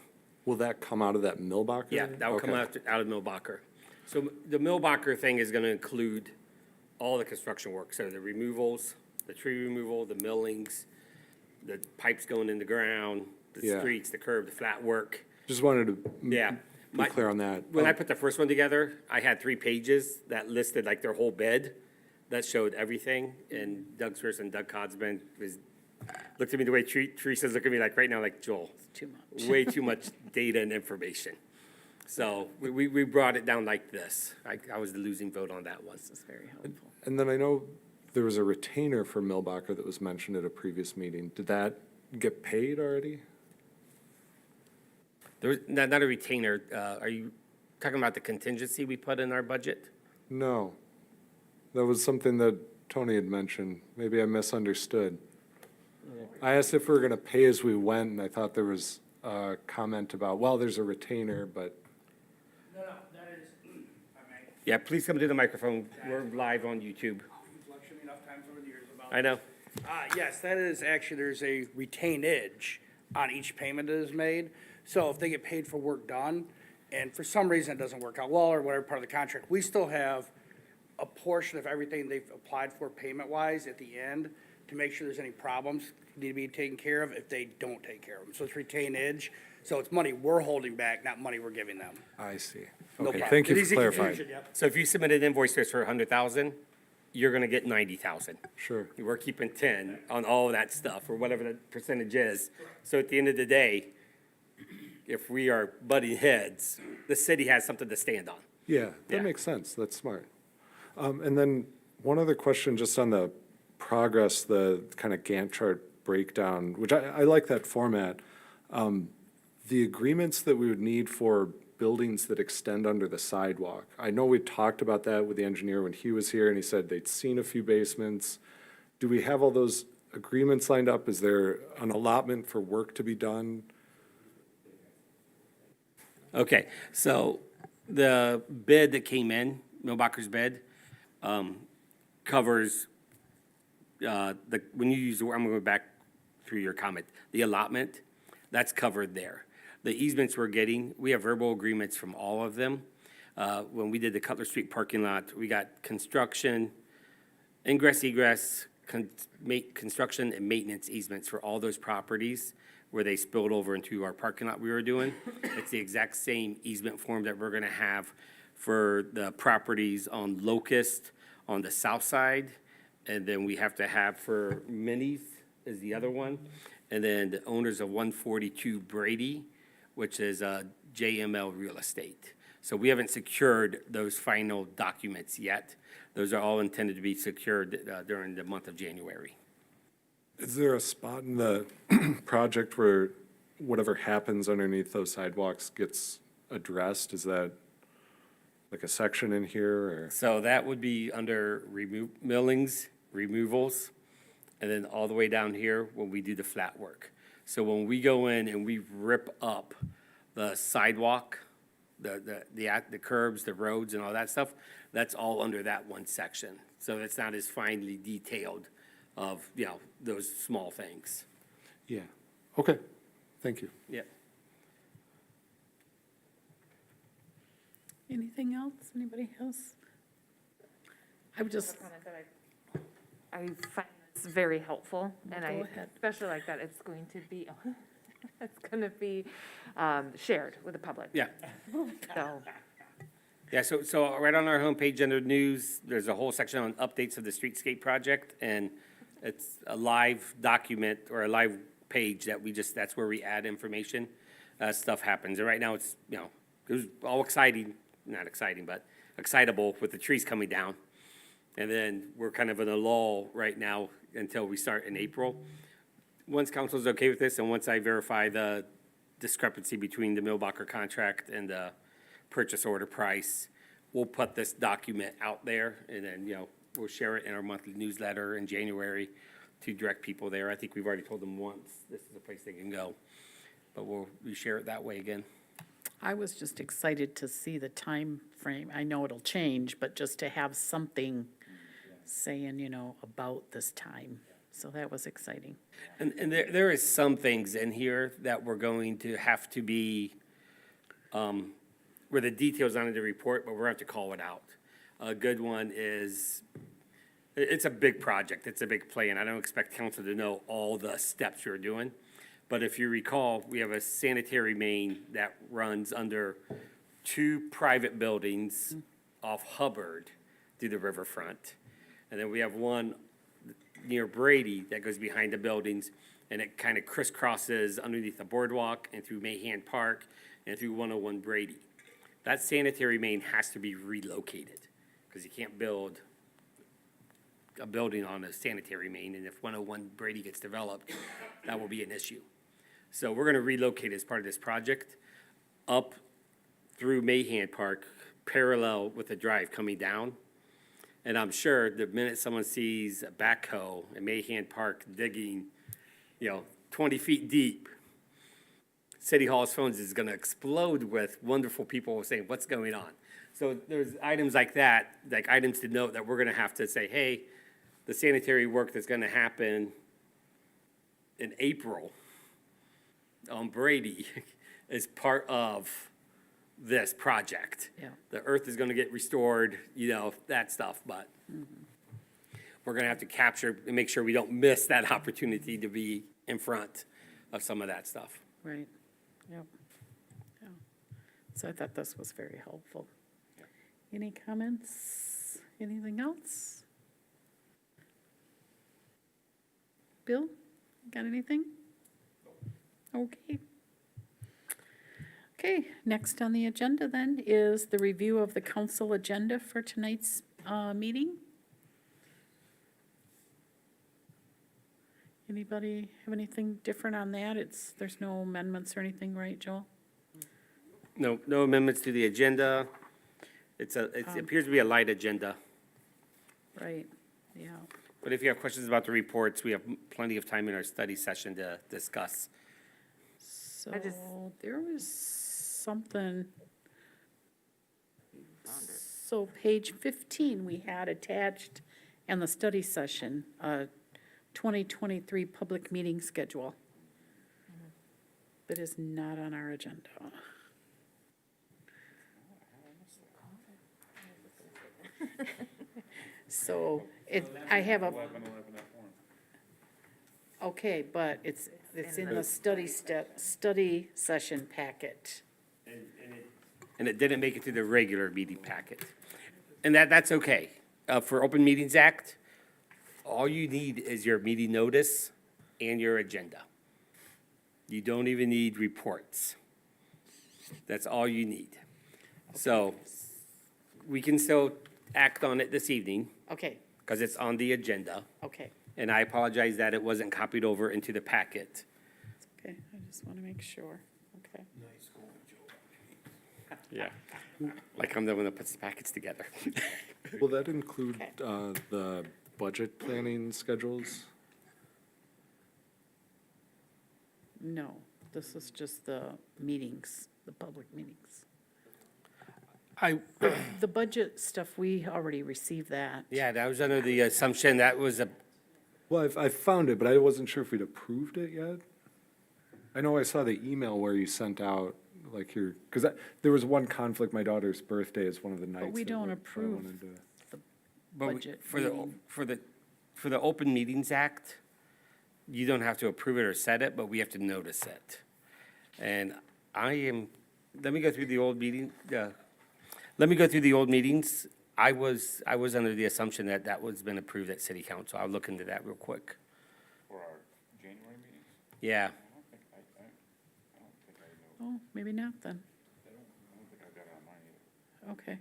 Will that come out of that Millbacher? Yeah, that will come Okay. out of Millbacher. So the Millbacher thing is gonna include all the construction work, so the removals, the tree removal, the millings, the pipes going in the ground, the Yeah. streets, the curb, the flat work. Just wanted to Yeah. be clear on that. When I put the first one together, I had 3 pages that listed like their whole bed, that showed everything, and Doug Swirs and Doug Codsman looked at me the way Teresa's looking at me like right now, like, Joel, Too much. way too much data and information. So we brought it down like this. I was the losing vote on that one. This is very helpful. And then I know there was a retainer for Millbacher that was mentioned at a previous meeting. Did that get paid already? There was not a retainer. Are you talking about the contingency we put in our budget? No. That was something that Tony had mentioned. Maybe I misunderstood. I asked if we were going to pay as we went, and I thought there was a comment about, well, there's a retainer, but No, that is, I mean, Yeah, please come to the microphone. We're live on YouTube. you've lectured me enough times over the years about. I know. Yes, that is actually, there's a retainage on each payment that is made. So if they get paid for work done, and for some reason it doesn't work out well, or whatever part of the contract, we still have a portion of everything they've applied for payment-wise at the end to make sure there's any problems need to be taken care of if they don't take care of them. So it's retainage, so it's money we're holding back, not money we're giving them. I see. No Okay, problem. thank you Easy for clarifying. confusion, yep. So if you submit an invoice to us for 100,000, you're gonna get 90,000. Sure. We're keeping 10 on all of that stuff, or whatever the percentage is. So at the end of the day, if we are butting heads, the city has something to stand on. Yeah, Yeah. that makes sense. That's smart. And then one other question just on the progress, the kind of Gantt chart breakdown, which I like that format. The agreements that we would need for buildings that extend under the sidewalk. I know we talked about that with the engineer when he was here, and he said they'd seen a few basements. Do we have all those agreements lined up? Is there an allotment for work to be done? Okay, so the bid that came in, Milbacher's bid, covers, when you use the word, I'm gonna go back through your comment, the allotment, that's covered there. The easements we're getting, we have verbal agreements from all of them. When we did the Cutler Street parking lot, we got construction, ingress, egress, construction and maintenance easements for all those properties where they spilled over into our parking lot we were doing. It's the exact same easement form that we're gonna have for the properties on Locust on the south side. And then we have to have for Minnie's is the other one. And then the owners of 142 Brady, which is JML Real Estate. So we haven't secured those final documents yet. Those are all intended to be secured during the month of January. Is there a spot in the project where whatever happens underneath those sidewalks gets addressed? Is that like a section in here, or? So that would be under millings, removals, and then all the way down here when we do the flat work. So when we go in and we rip up the sidewalk, the curbs, the roads and all that stuff, that's all under that one section. So it's not as finely detailed of, you know, those small things. Yeah, okay, thank you. Yeah. Anything else? Anybody else? I would just, I find this very helpful, and Go I, ahead. especially like that, it's going to be, it's gonna be, shared with the public. Yeah. So, Yeah, so right on our homepage under news, there's a whole section on updates of the streetscape project, and it's a live document or a live page that that's where we add information. Stuff happens, and right now it's, you know, it was all exciting, not exciting, but excitable with the trees coming down. And then we're kind of in a lull right now until we start in April. Once council's okay with this, and once I verify the discrepancy between the Milbacher contract and the purchase order price, we'll put this document out there, and then, you know, we'll share it in our monthly newsletter in January to direct people there. I think we've already told them once, this is a place they can go, but we'll share it that way again. I was just excited to see the time frame. I know it'll change, but just to have something saying, you know, about this time. So that was exciting. And there is some things in here that we're going to have to be, where the details on the report, but we're going to have to call it out. A good one is, it's a big project, it's a big plan. I don't expect council to know all the steps you're doing. But if you recall, we have a sanitary main that runs under 2 private buildings off Hubbard through the riverfront. And then we have one near Brady that goes behind the buildings, and it kind of crisscrosses underneath the boardwalk and through Mahan Park and through 101 Brady. That sanitary main has to be relocated, because you can't build a building on a sanitary main, and if 101 Brady gets developed, that will be an issue. So we're gonna relocate as part of this project up through Mahan Park, parallel with the drive coming down. And I'm sure the minute someone sees a backhoe in Mahan Park digging, 20 feet deep, City Hall's phones is gonna explode with wonderful people saying, what's going on? So there's items like that, like items to note that we're gonna have to say, hey, the sanitary work that's gonna happen in April on Brady is part of this project. Yeah. The earth is gonna get restored, that stuff, but we're gonna have to capture and make sure we don't miss that opportunity to be in front of some of that stuff. Right, yep. Yeah. So I thought this was very helpful. Any comments? Anything else? Bill, got anything? Okay. Okay, next on the agenda then is the review of the council agenda for tonight's meeting. Anybody have anything different on that? There's no amendments or anything, right, Joel? No amendments to the agenda. It appears to be a light agenda. Right, yeah. But if you have questions about the reports, we have plenty of time in our study session to discuss. So I just- there was something. So page 15, we had attached and the study session, 2023 public meeting schedule. That is not on our agenda. So I have a, okay, but it's in the study session packet. And it didn't make it to the regular meeting packet. And that's okay. For Open Meetings Act, all you need is your meeting notice and your agenda. You don't even need reports. That's all you need. So we can still act on it this evening Okay, because it's on the agenda. okay, And I apologize that it wasn't copied over into the packet. okay, I just want to make sure, okay. Yeah. Like I'm the one that puts the packets together. Will that include Okay. the budget planning schedules? No, this is just the meetings, the public meetings. The budget stuff, we already received that. Yeah, that was under the assumption that was a, Well, I found it, but I wasn't sure if we'd approved it yet. I know I saw the email where you sent out, like, your, because there was one conflict, my daughter's birthday is one of the nights. we that don't I approve wanted to- but we- Budget for the, meeting. for the Open Meetings Act, you don't have to approve it or set it, but we have to notice it. And let me go through the old meeting, let me go through the old meetings. I was under the assumption that that was been approved at city council. I'll look into that real quick. For our January meetings? Yeah, I don't think I know. Oh, maybe not then, I don't think I've got it on mine either. okay.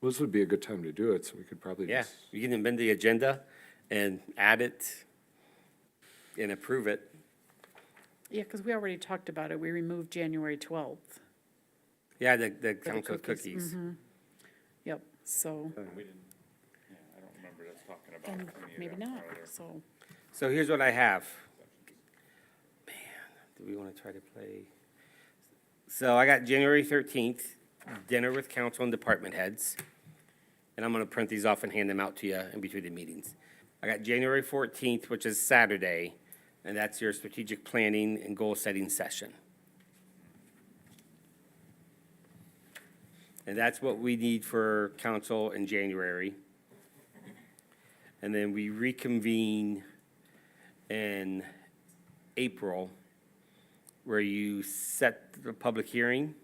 Well, this would be a good time to do it, so we could probably yeah. just. You can amend the agenda and add it and approve it. Yeah, because we already talked about it, we removed January 12th. Yeah, the for the council cookies. Mhm. Yep, so, We didn't, yeah, I don't remember us talking about and any of maybe that not, earlier. so, So here's what I have. Man, do we want to try to play? So I got January 13th, dinner with council and department heads. And I'm going to print these off and hand them out to you in between the meetings. I got January 14th, which is Saturday, and that's your strategic planning and goal setting session. And that's what we need for council in January. And then we reconvene in April, where you set the public hearing,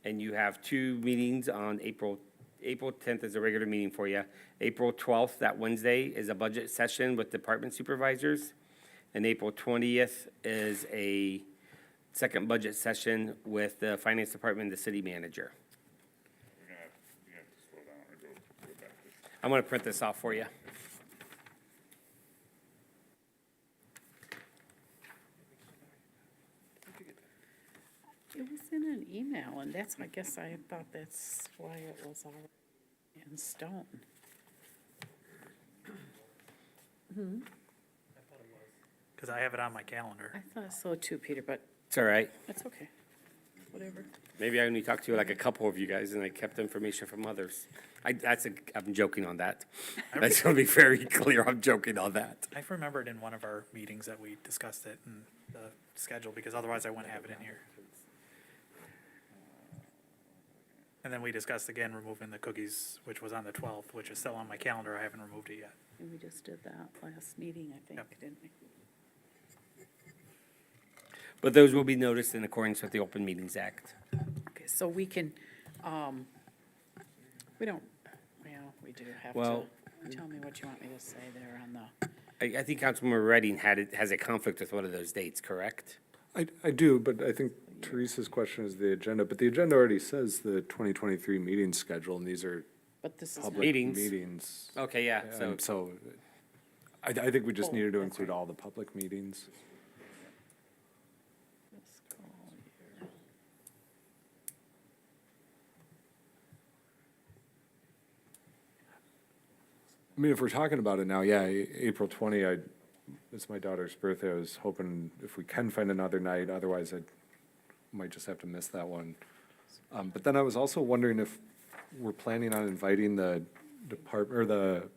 and you have two meetings on April 10th is a regular meeting for you. April 12th, that Wednesday, is a budget session with department supervisors. And April 20th is a second budget session with the finance department and the city manager. You're gonna have to slow down or go back to. I'm gonna print this off for you. it was in an email, and that's, I guess I thought that's why it was already in stone. Because I have it on my calendar. I thought so too, Peter, but It's all right. that's okay, whatever. Maybe I only talked to like a couple of you guys and I kept information from others. I'm joking on that. That's gonna be very clear, I'm joking on that. I remembered in one of our meetings that we discussed it in the schedule, because otherwise I wouldn't have it in here. And then we discussed again removing the cookies, which was on the 12th, which is still on my calendar. I haven't removed it yet. And we just did that last meeting, I think, Yep. didn't we? But those will be noticed in accordance with the Open Meetings Act. Okay, so we can, we don't, well, we do have to, Well- tell me what you want me to say there on the, I think Councilmember Redding has a conflict with one of those dates, correct? I do, but I think Teresa's question is the agenda, but the agenda already says the 2023 meeting schedule, and these are but this is not. public Meetings. meetings. Okay, yeah, so, And so I think we just Oh, needed to that's include right. all the public meetings. Fiscal year. I mean, if we're talking about it now, yeah, April 20, it's my daughter's birthday. I was hoping if we can find another night, otherwise I might just have to miss that one. But then I was also wondering if we're planning on inviting the department, or the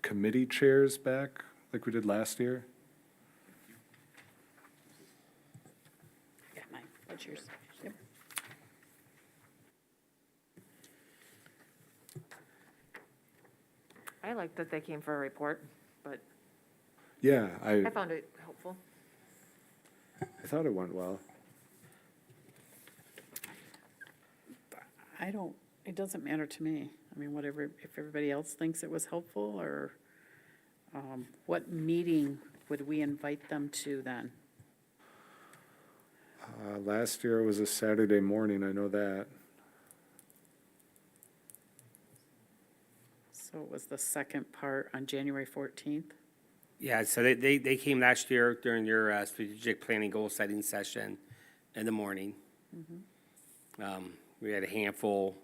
committee chairs back like we did last year. Got mine. What's yours? Yep. I liked that they came for a report, but Yeah, I found it helpful. I thought it went well. It doesn't matter to me. I mean, whatever, if everybody else thinks it was helpful, or, what meeting would we invite them to then? Last year was a Saturday morning, I know that. So it was the second part on January 14th? Yeah, so they came last year during your strategic planning goal setting session in the morning. We had a handful.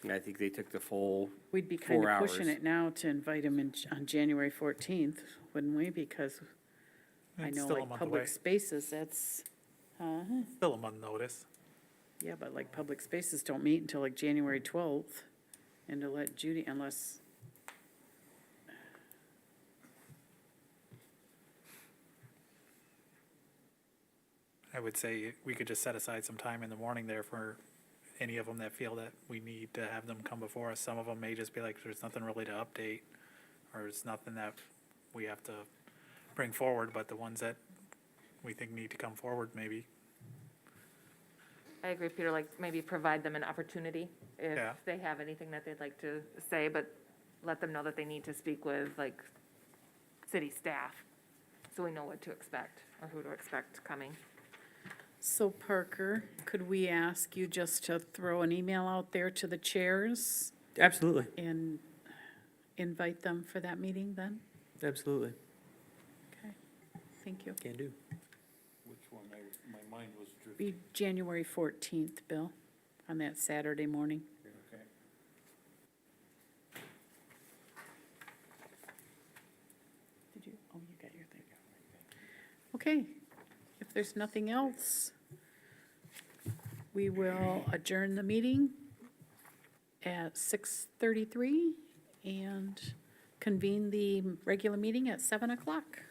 And I think they took the full We'd be kind 4 of hours. pushing it now to invite them in, on January 14th, wouldn't we? Because I It's know still a like month public away. spaces, that's, Still a month notice. yeah, but like public spaces don't meet until like January 12th. And to let Judy, unless, I would say we could just set aside some time in the morning there for any of them that feel that we need to have them come before us. Some of them may just be like, there's nothing really to update, or it's nothing that we have to bring forward, but the ones that we think need to come forward, maybe. I agree, Peter, like maybe provide them an opportunity if Yeah. they have anything that they'd like to say, but let them know that they need to speak with like city staff, so we know what to expect or who to expect coming. so Parker, could we ask you just to throw an email out there to the chairs Absolutely, and invite them for that meeting then? absolutely. Okay, thank you. Can do. Which one, my mind was Be January 14th, Bill, on that Saturday morning. okay. Did you, oh, you got your thing. Okay, if there's nothing else, we will adjourn the meeting at 6:33 and convene the regular meeting at 7 o'clock.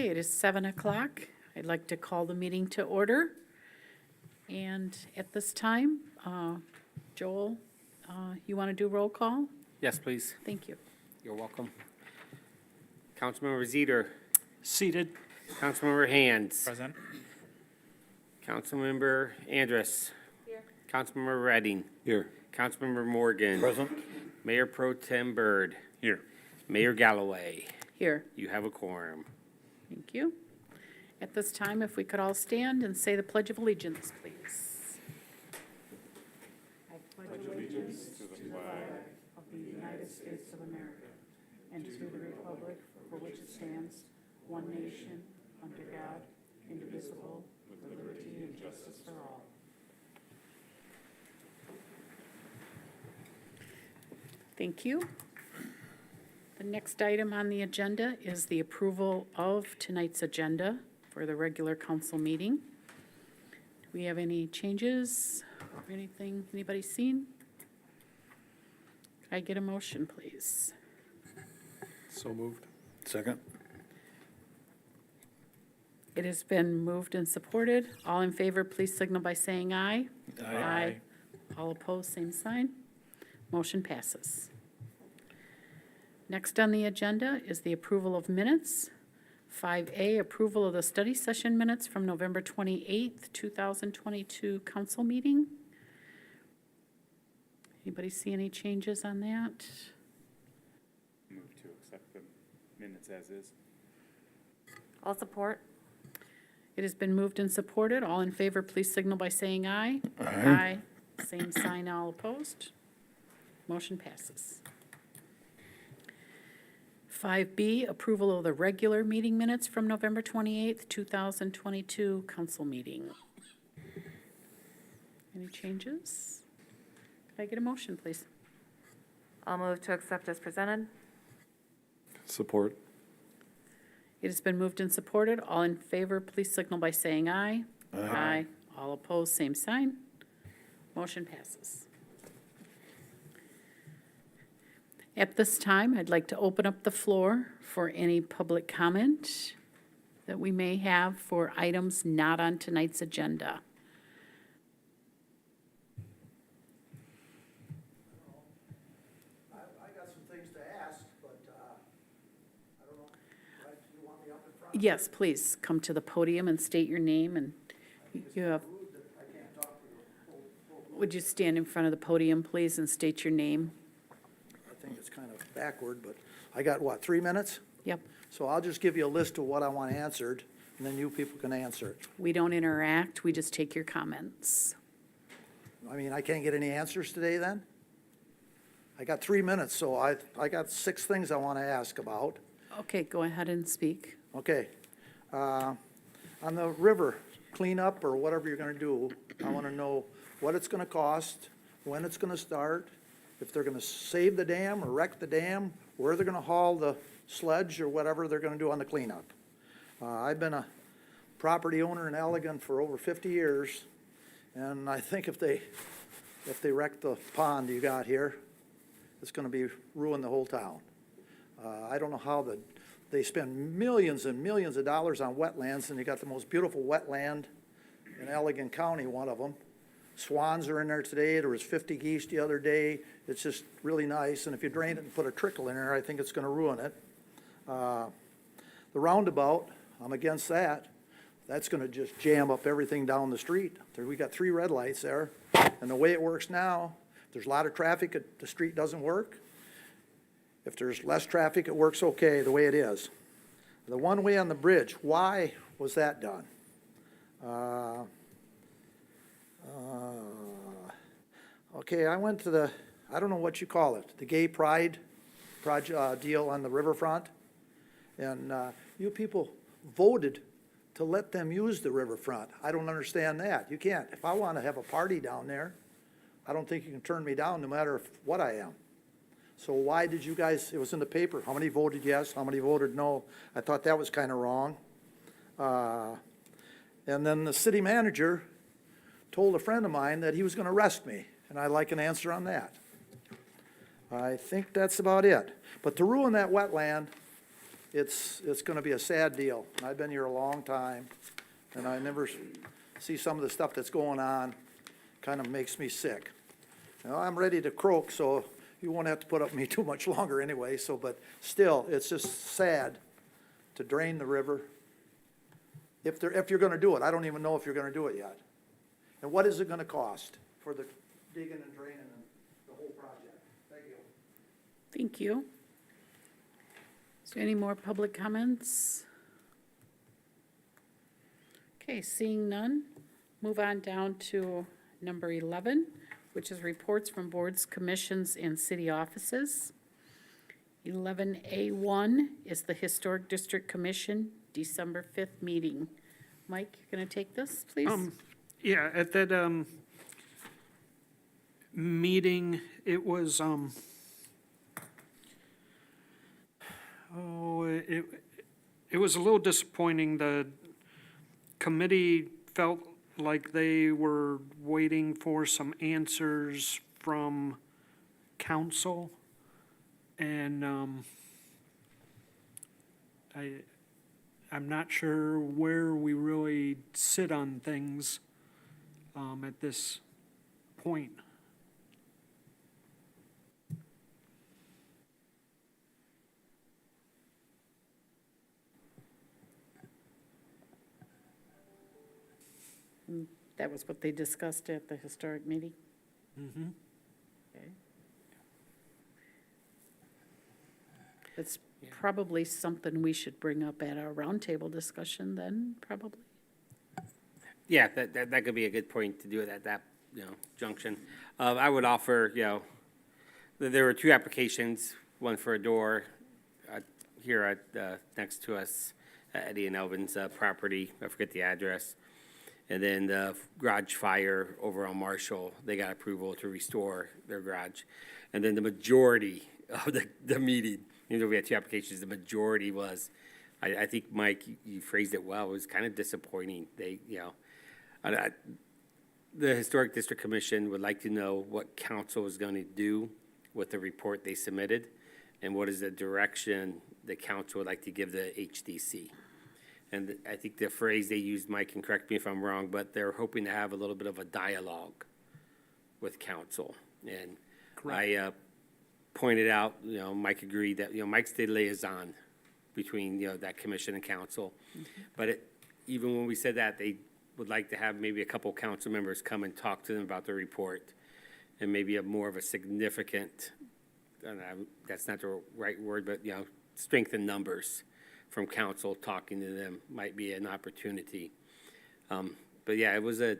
Okay, it is 7 o'clock. I'd like to call the meeting to order. And at this time, Joel, you want to do roll call? Yes, please. Thank you. You're welcome. Councilmember Zeter. Seated. Councilmember Hands. Present. Councilmember Andrus. Here. Councilmember Redding. Here. Councilmember Morgan. Present? Mayor Pro Tem Byrd. Here. Mayor Galloway. Here, You have a quorum. thank you. At this time, if we could all stand and say the Pledge of Allegiance, please. I pledge allegiance to the flag of the United States of America and to the republic for which it stands, one nation, under God, indivisible, with liberty and justice for all. Thank you. The next item on the agenda is the approval of tonight's agenda for the regular council meeting. Do we have any changes or anything anybody seen? Could I get a motion, please? So moved. Second? It has been moved and supported. All in favor, please signal by saying aye. Aye. All opposed, same sign. Motion passes. Next on the agenda is the approval of minutes. 5A, approval of the study session minutes from November 28th, 2022 council meeting. Anybody see any changes on that? Move to accept the minutes as is. I'll support. It has been moved and supported. All in favor, please signal by saying aye. Aye. Same sign, all opposed. Motion passes. 5B, approval of the regular meeting minutes from November 28th, 2022 council meeting. Any changes? Could I get a motion, please? I'll move to accept as presented. Support. It has been moved and supported. All in favor, please signal by saying aye. Aye. All opposed, same sign. Motion passes. At this time, I'd like to open up the floor for any public comment that we may have for items not on tonight's agenda. I got some things to ask, but, I don't know, right, you want me up in front? Yes, please, come to the podium and state your name, and you have, Rude that I can't talk to the whole. would you stand in front of the podium, please, and state your name? I think it's kind of backward, but I got, what, 3 minutes? Yep, So I'll just give you a list of what I want answered, and then you people can answer it. we don't interact, we just take your comments. I mean, I can't get any answers today then? I got 3 minutes, so I got 6 things I want to ask about. Okay, go ahead and speak. Okay. On the river cleanup or whatever you're gonna do, I wanna know what it's gonna cost, when it's gonna start, if they're gonna save the dam or wreck the dam, where they're gonna haul the sledge or whatever they're gonna do on the cleanup. I've been a property owner in Allegan for over 50 years, and I think if they wreck the pond you got here, it's gonna ruin the whole town. I don't know how they spend millions and millions of dollars on wetlands, and you got the most beautiful wetland in Allegan County, one of them. Swans are in there today, there was 50 geese the other day, it's just really nice, and if you drain it and put a trickle in there, I think it's gonna ruin it. The roundabout, I'm against that. That's gonna just jam up everything down the street. We got 3 red lights there, and the way it works now, if there's a lot of traffic, the street doesn't work. If there's less traffic, it works okay, the way it is. The one-way on the bridge, why was that done? Okay, I went to I don't know what you call it, the gay pride deal on the riverfront. And you people voted to let them use the riverfront. I don't understand that. You can't. If I want to have a party down there, I don't think you can turn me down no matter what I am. So why did you guys, it was in the paper, how many voted yes, how many voted no? I thought that was kind of wrong. And then the city manager told a friend of mine that he was going to arrest me, and I'd like an answer on that. I think that's about it. But to ruin that wetland, it's gonna be a sad deal. I've been here a long time, and I never see some of the stuff that's going on, kind of makes me sick. You know, I'm ready to croak, so you won't have to put up with me too much longer anyway, so, but still, it's just sad to drain the river. If you're gonna do it, I don't even know if you're gonna do it yet. And what is it gonna cost for the digging and draining and the whole project? Thank you. Thank you. Is there any more public comments? Okay, seeing none, move on down to number 11, which is reports from boards, commissions, and city offices. 11A1 is the Historic District Commission, December 5th meeting. Mike, you're going to take this, please? Yeah, at that, meeting, it was, it was a little disappointing. The committee felt like they were waiting for some answers from council. And, I'm not sure where we really sit on things, at this point. That was what they discussed at the historic meeting? Mm-hmm. Okay. It's probably something we should bring up at our roundtable discussion then, probably. Yeah, that could be a good point to do it at that, junction. I would offer, there were two applications, one for a door here at, next to us, Eddie and Elvin's property, I forget the address. And then the garage fire over on Marshall, they got approval to restore their garage. And then the majority of the meeting, we had two applications, the majority was, I think, Mike, you phrased it well, it was kind of disappointing. They, the Historic District Commission would like to know what council is going to do with the report they submitted, and what is the direction the council would like to give the HDC. And I think the phrase they used, Mike can correct me if I'm wrong, but they're hoping to have a little bit of a dialogue with council. And I pointed out, Mike agreed that, Mike's the liaison between, that commission and council. But even when we said that, they would like to have maybe a couple council members come and talk to them about the report, and maybe a more of a significant, that's not the right word, but, strength in numbers from council talking to them might be an opportunity. But yeah, it was a,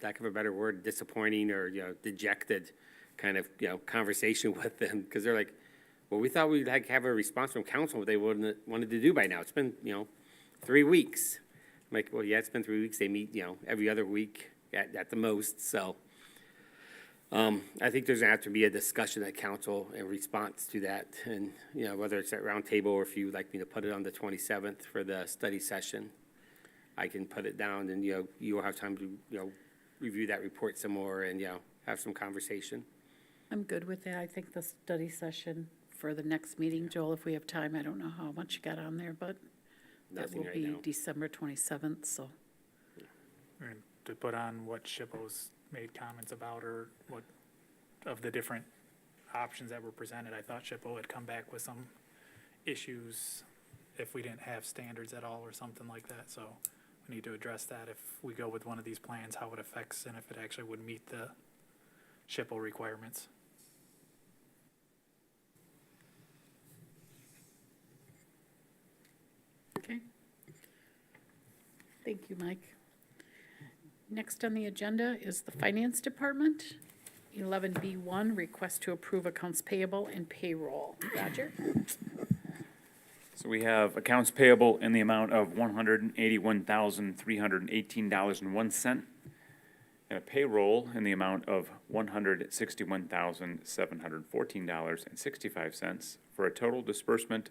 lack of a better word, disappointing or, dejected kind of, conversation with them, because they're like, well, we thought we'd have a response from council, what they wanted to do by now. It's been, 3 weeks. I'm like, well, yeah, it's been 3 weeks. They meet, every other week at the most, so. I think there's gonna have to be a discussion at council in response to that, and, whether it's at roundtable or if you'd like me to put it on the 27th for the study session, I can put it down, and, you will have time to, review that report some more and, have some conversation. I'm good with that. I think the study session for the next meeting, Joel, if we have time, I don't know how much you got on there, but that Nothing will right be now. December 27th, so. And to put on what SHPO's made comments about, or what of the different options that were presented, I thought SHPO had come back with some issues if we didn't have standards at all or something like that, so we need to address that if we go with one of these plans, how it affects and if it actually would meet the SHPO requirements. Okay. Thank you, Mike. Next on the agenda is the Finance Department. 11B1, request to approve accounts payable and payroll. Roger? So we have accounts payable in the amount of $181,318.01, and a payroll in the amount of $161,714.65, for a total disbursement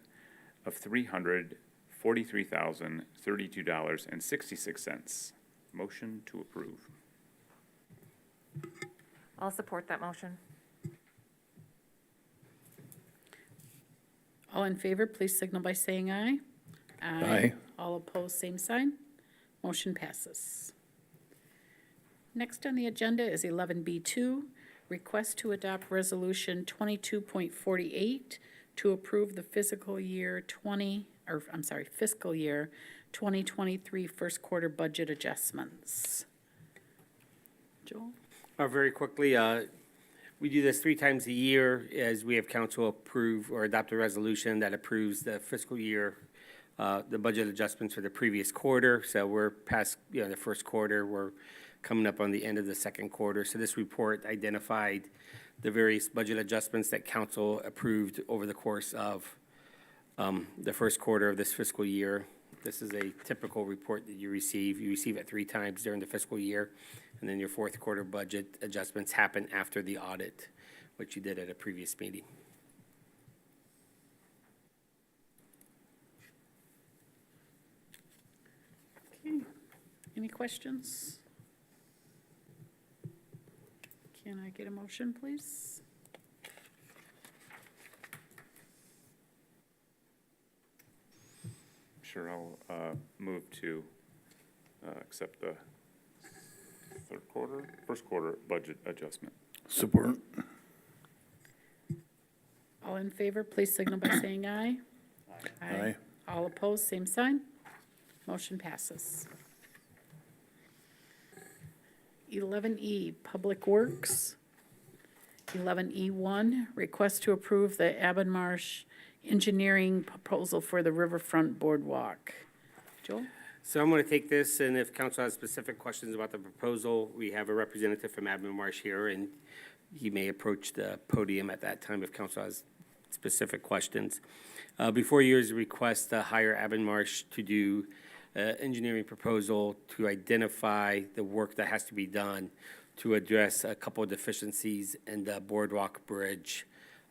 of $343,032.66. Motion to approve. I'll support that motion. All in favor, please signal by saying aye. Aye. All opposed, same sign. Motion passes. Next on the agenda is 11B2, request to adopt Resolution 22.48 to approve the fiscal year 2023 first quarter budget adjustments. Joel? Very quickly, we do this 3 times a year as we have council approve or adopt a resolution that approves the fiscal year, the budget adjustments for the previous quarter. So we're past, the first quarter. We're coming up on the end of the second quarter. So this report identified the various budget adjustments that council approved over the course of the first quarter of this fiscal year. This is a typical report that you receive. You receive it 3 times during the fiscal year, and then your fourth quarter budget adjustments happen after the audit, which you did at a previous meeting. Okay. Any questions? Can I get a motion, please? Sure, I'll move to accept the first quarter budget adjustment. Support. All in favor, please signal by saying aye. Aye. All opposed, same sign. Motion passes. 11E, Public Works. 11E1, request to approve the Abonmarche engineering proposal for the Riverfront Boardwalk. Joel? So I'm going to take this, and if council has specific questions about the proposal, we have a representative from Abonmarche here, and he may approach the podium at that time if council has specific questions. Before you is a request to hire Abonmarche to do engineering proposal to identify the work that has to be done to address a couple of deficiencies in the boardwalk bridge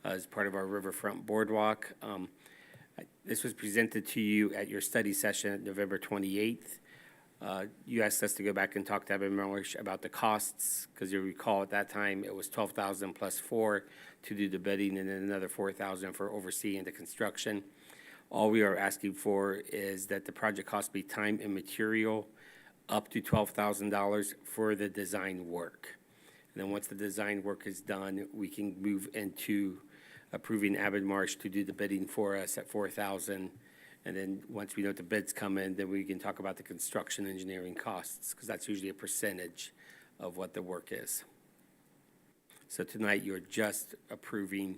as part of our Riverfront Boardwalk. This was presented to you at your study session at November 28th. You asked us to go back and talk to Abonmarche about the costs, because you recall at that time it was $12,000 plus $4,000 to do the bidding, and then another $4,000 for overseeing the construction. All we are asking for is that the project cost be time and material up to $12,000 for the design work. And then once the design work is done, we can move into approving Abonmarche to do the bidding for us at $4,000. And then once we know the bids come in, then we can talk about the construction engineering costs, because that's usually a percentage of what the work is. So tonight, you're just approving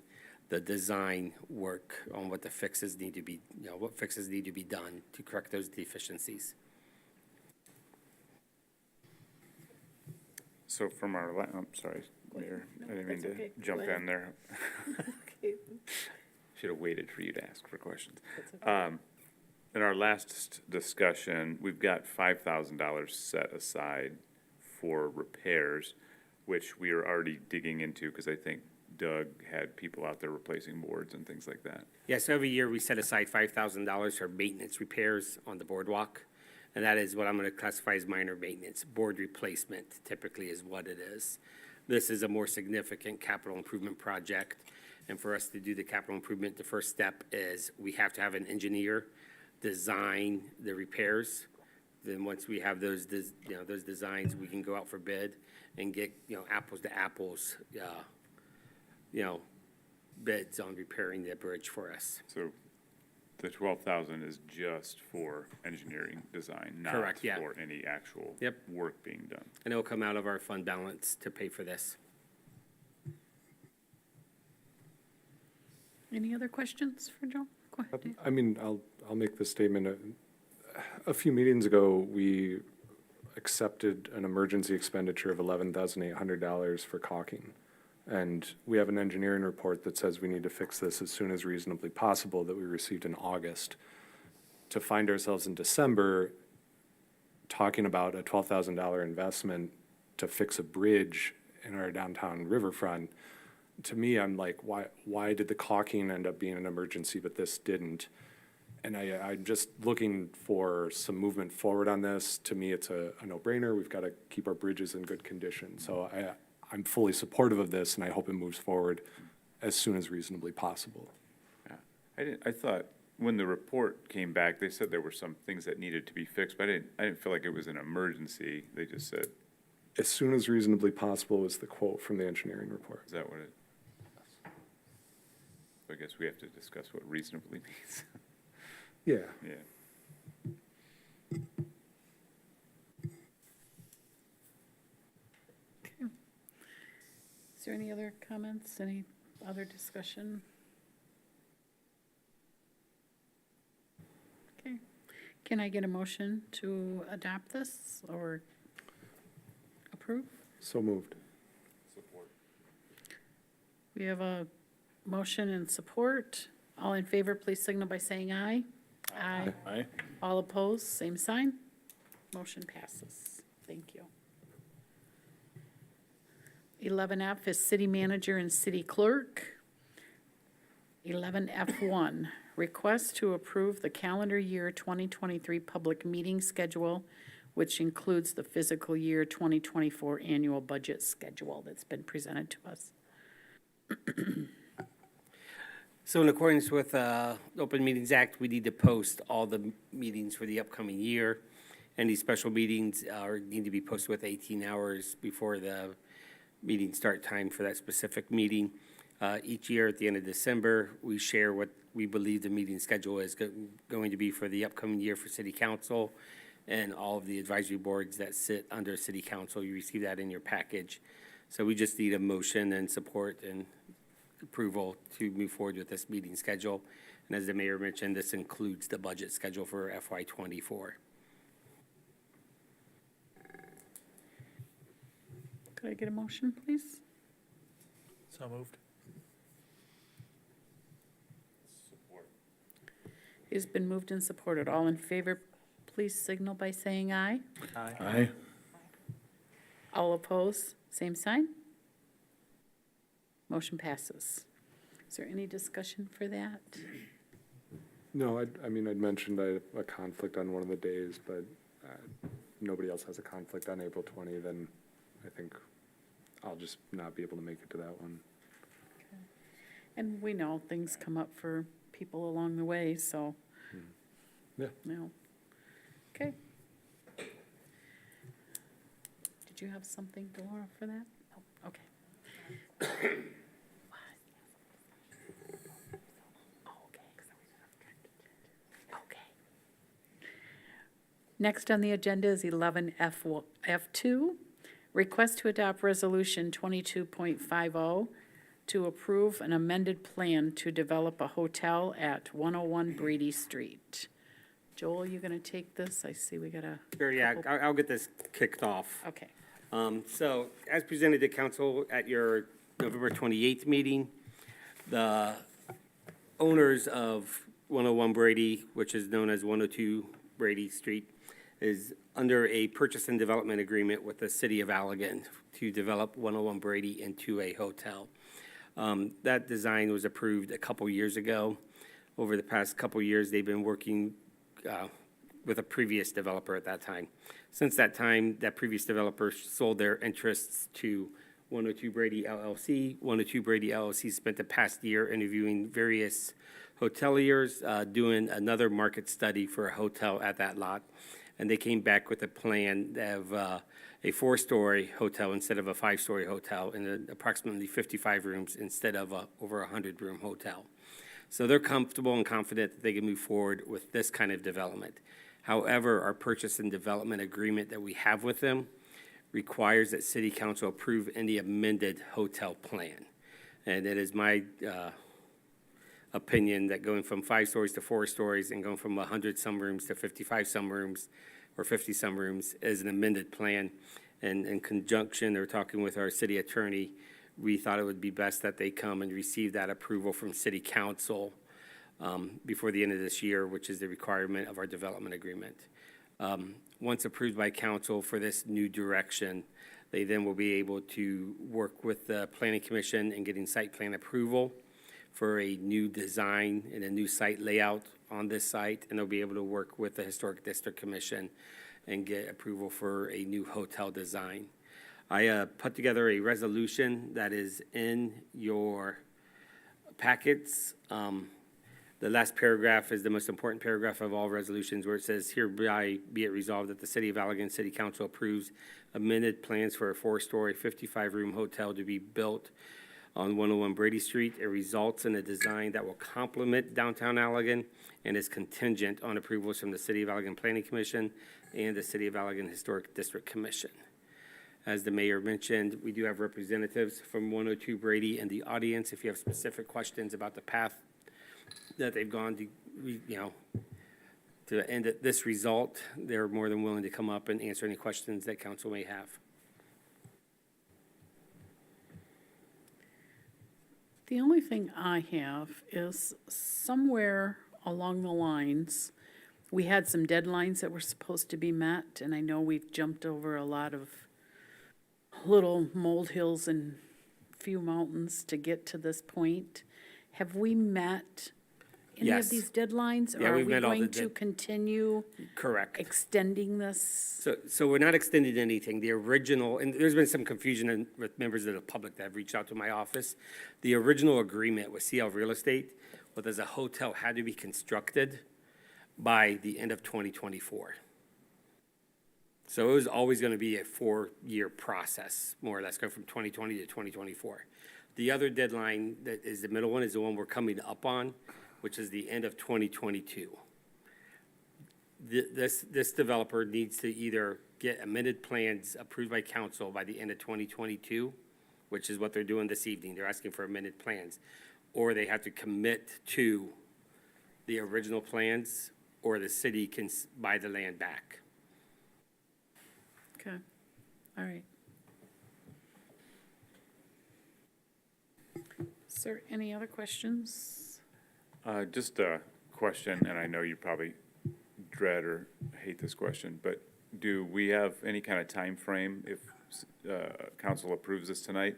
the design work on what the fixes need to be, what fixes need to be done to correct those deficiencies. So from our, I'm sorry, Mayor, I didn't mean that's to okay. jump Go ahead. in there. Okay. Should have waited for you to ask for questions. In our last discussion, we've got $5,000 set aside for repairs, which we are already digging into, because I think Doug had people out there replacing boards and things like that. Yes, every year we set aside $5,000 for maintenance repairs on the boardwalk. And that is what I'm going to classify as minor maintenance. Board replacement typically is what it is. This is a more significant capital improvement project. And for us to do the capital improvement, the first step is we have to have an engineer design the repairs. Then once we have those designs, we can go out for bid and get, apples to apples, bids on repairing the bridge for us. So the 12,000 is just for engineering design, not Correct, yeah. for any actual Yep. work being done. And it'll come out of our fund balance to pay for this. Any other questions for Joel? Go ahead, Dave. I mean, I'll make this statement. A few meetings ago, we accepted an emergency expenditure of $11,800 for caulking. And we have an engineering report that says we need to fix this as soon as reasonably possible that we received in August. To find ourselves in December talking about a $12,000 investment to fix a bridge in our downtown riverfront, to me, I'm like, why did the caulking end up being an emergency, but this didn't? And I'm just looking for some movement forward on this. To me, it's a no-brainer. We've got to keep our bridges in good condition. So I'm fully supportive of this, and I hope it moves forward as soon as reasonably possible. Yeah. I thought when the report came back, they said there were some things that needed to be fixed, but I didn't feel like it was an emergency. They just said, As soon as reasonably possible was the quote from the engineering report. is that what it? I guess we have to discuss what reasonably means. Yeah. Yeah. Is there any other comments, any other discussion? Okay, can I get a motion to adopt this or approve? So moved. We have a motion and support. All in favor, please signal by saying aye. Aye. Aye. All opposed, same sign. Motion passes. Thank you. 11F is city manager and city clerk. 11F1, request to approve the calendar year 2023 public meeting schedule, which includes the fiscal year 2024 annual budget schedule that's been presented to us. So in accordance with the Open Meetings Act, we need to post all the meetings for the upcoming year. And these special meetings need to be posted with 18 hours before the meeting start time for that specific meeting. Each year at the end of December, we share what we believe the meeting schedule is going to be for the upcoming year for city council and all of the advisory boards that sit under city council. You receive that in your package. So we just need a motion and support and approval to move forward with this meeting schedule. And as the mayor mentioned, this includes the budget schedule for FY24. Could I get a motion, please? So moved. It's been moved and supported. All in favor, please signal by saying aye. Aye. Aye. All opposed, same sign. Motion passes. Is there any discussion for that? No, I mean, I'd mentioned I have a conflict on one of the days, but nobody else has a conflict on April 20, then I think I'll just not be able to make it to that one. And we know things come up for people along the way, so. Yeah. No. Okay. Did you have something, Delora, for that? No, okay. Okay. Next on the agenda is 11F2, request to adopt resolution 22.50 to approve an amended plan to develop a hotel at 101 Brady Street. Joel, you gonna take this? I see we got a. Sure, yeah, couple- I'll get this kicked off. Okay. So as presented to council at your November 28th meeting, the owners of 101 Brady, which is known as 102 Brady Street, is under a purchase and development agreement with the city of Allegan to develop 101 Brady into a hotel. That design was approved a couple years ago. Over the past couple years, they've been working with a previous developer at that time. Since that time, that previous developer sold their interests to 102 Brady LLC. 102 Brady LLC spent the past year interviewing various hoteliers, doing another market study for a hotel at that lot. And they came back with a plan of a 4-story hotel instead of a 5-story hotel, and approximately 55 rooms instead of a over 100-room hotel. So they're comfortable and confident that they can move forward with this kind of development. However, our purchase and development agreement that we have with them requires that city council approve any amended hotel plan. And it is my opinion that going from 5 stories to 4 stories and going from 100-some rooms to 55-some rooms or 50-some rooms is an amended plan. And in conjunction, or talking with our city attorney, we thought it would be best that they come and receive that approval from city council before the end of this year, which is the requirement of our development agreement. Once approved by council for this new direction, they then will be able to work with the planning commission in getting site plan approval for a new design and a new site layout on this site, and they'll be able to work with the Historic District Commission and get approval for a new hotel design. I put together a resolution that is in your packets. The last paragraph is the most important paragraph of all resolutions, where it says, hereby be it resolved that the City of Allegan City Council approves amended plans for a 4-story, 55-room hotel to be built on 101 Brady Street. It results in a design that will complement downtown Allegan and is contingent on approvals from the City of Allegan Planning Commission and the City of Allegan Historic District Commission. As the mayor mentioned, we do have representatives from 102 Brady in the audience. If you have specific questions about the path that they've gone to, to end at this result, they're more than willing to come up and answer any questions that council may have. The only thing I have is somewhere along the lines, we had some deadlines that were supposed to be met, and I know we've jumped over a lot of little molehills and few mountains to get to this point. Have we met any Yes. of these deadlines? Yeah, or we've met all are we the going to continue Correct. extending this? So we're not extending anything. The original, and there's been some confusion with members of the public that have reached out to my office. The original agreement with CL Real Estate was that the hotel had to be constructed by the end of 2024. So it was always going to be a 4-year process, more or less, going from 2020 to 2024. The other deadline, that is the middle one, is the one we're coming up on, which is the end of 2022. This developer needs to either get amended plans approved by council by the end of 2022, which is what they're doing this evening. They're asking for amended plans. Or they have to commit to the original plans, or the city can buy the land back. Okay, all right. Is there any other questions? Just a question, and I know you probably dread or hate this question, but do we have any kind of time frame if council approves this tonight?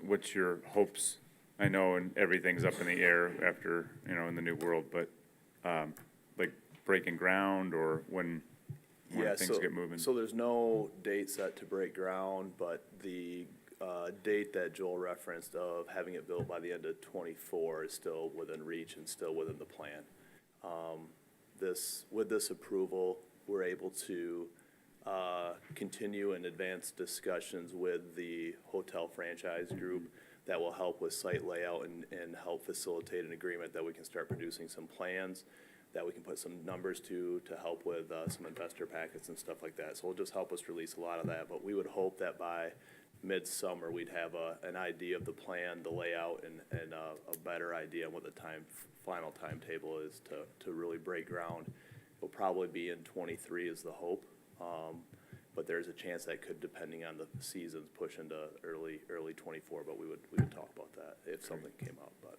What's your hopes? I know and everything's up in the air after, in the new world, but like breaking ground or when things get moving? So there's no date set to break ground, but the date that Joel referenced of having it built by the end of '24 is still within reach and still within the plan. With this approval, we're able to continue and advance discussions with the hotel franchise group that will help with site layout and help facilitate an agreement that we can start producing some plans, that we can put some numbers to help with some investor packets and stuff like that. So it'll just help us release a lot of that, but we would hope that by midsummer, we'd have an idea of the plan, the layout, and a better idea on what the final timetable is to really break ground. It'll probably be in '23 is the hope, but there's a chance that could, depending on the seasons, push into early '24. But we would talk about that if something came up. But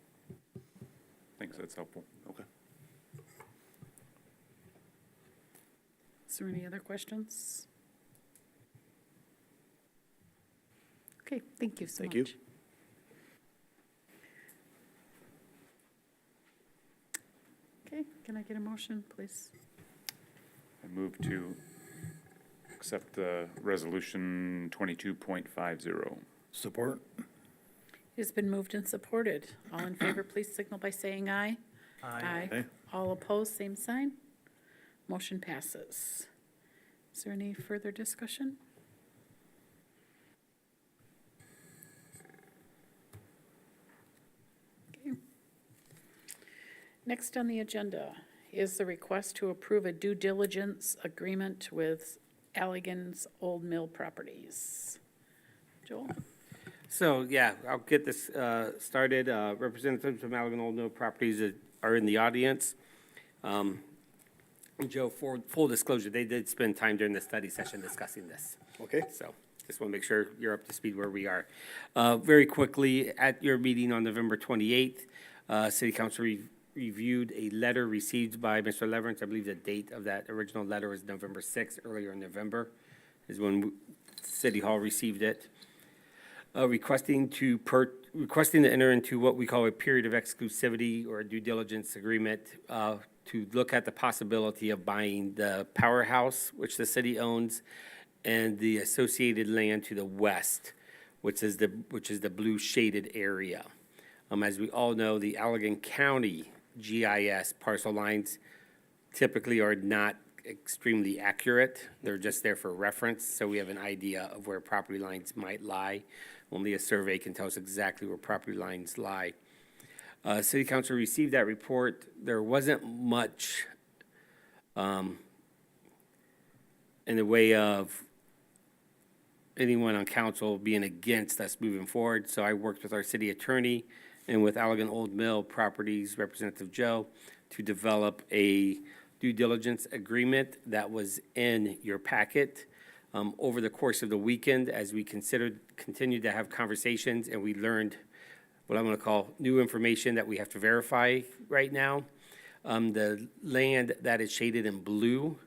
Thanks, that's helpful. okay. Is there any other questions? Okay, thank you so much. Thank you. Okay, can I get a motion, please? I move to accept the resolution 22.50. Support? It's been moved and supported. All in favor, please signal by saying aye. Aye. All opposed, same sign. Motion passes. Is there any further discussion? Okay. Next on the agenda is the request to approve a due diligence agreement with Allegan's Old Mill Properties. Joel? So, yeah, I'll get this started. Representatives from Allegan Old Mill Properties are in the audience. Joe, for full disclosure, they did spend time during the study session discussing this. Okay. So just want to make sure you're up to speed where we are. Very quickly, at your meeting on November 28th, City Council reviewed a letter received by Mr. Leverance. I believe the date of that original letter was November 6th, earlier in November is when City Hall received it. Requesting to enter into what we call a period of exclusivity or a due diligence agreement to look at the possibility of buying the powerhouse, which the city owns, and the associated land to the west, which is the blue shaded area. As we all know, the Allegan County GIS parcel lines typically are not extremely accurate. They're just there for reference, so we have an idea of where property lines might lie. Only a survey can tell us exactly where property lines lie. City Council received that report. There wasn't much in the way of anyone on council being against us moving forward, so I worked with our city attorney and with Allegan Old Mill Properties Representative Joe to develop a due diligence agreement that was in your packet. Over the course of the weekend, as we continued to have conversations, and we learned what I'm gonna call new information that we have to verify right now. The land that is shaded in blue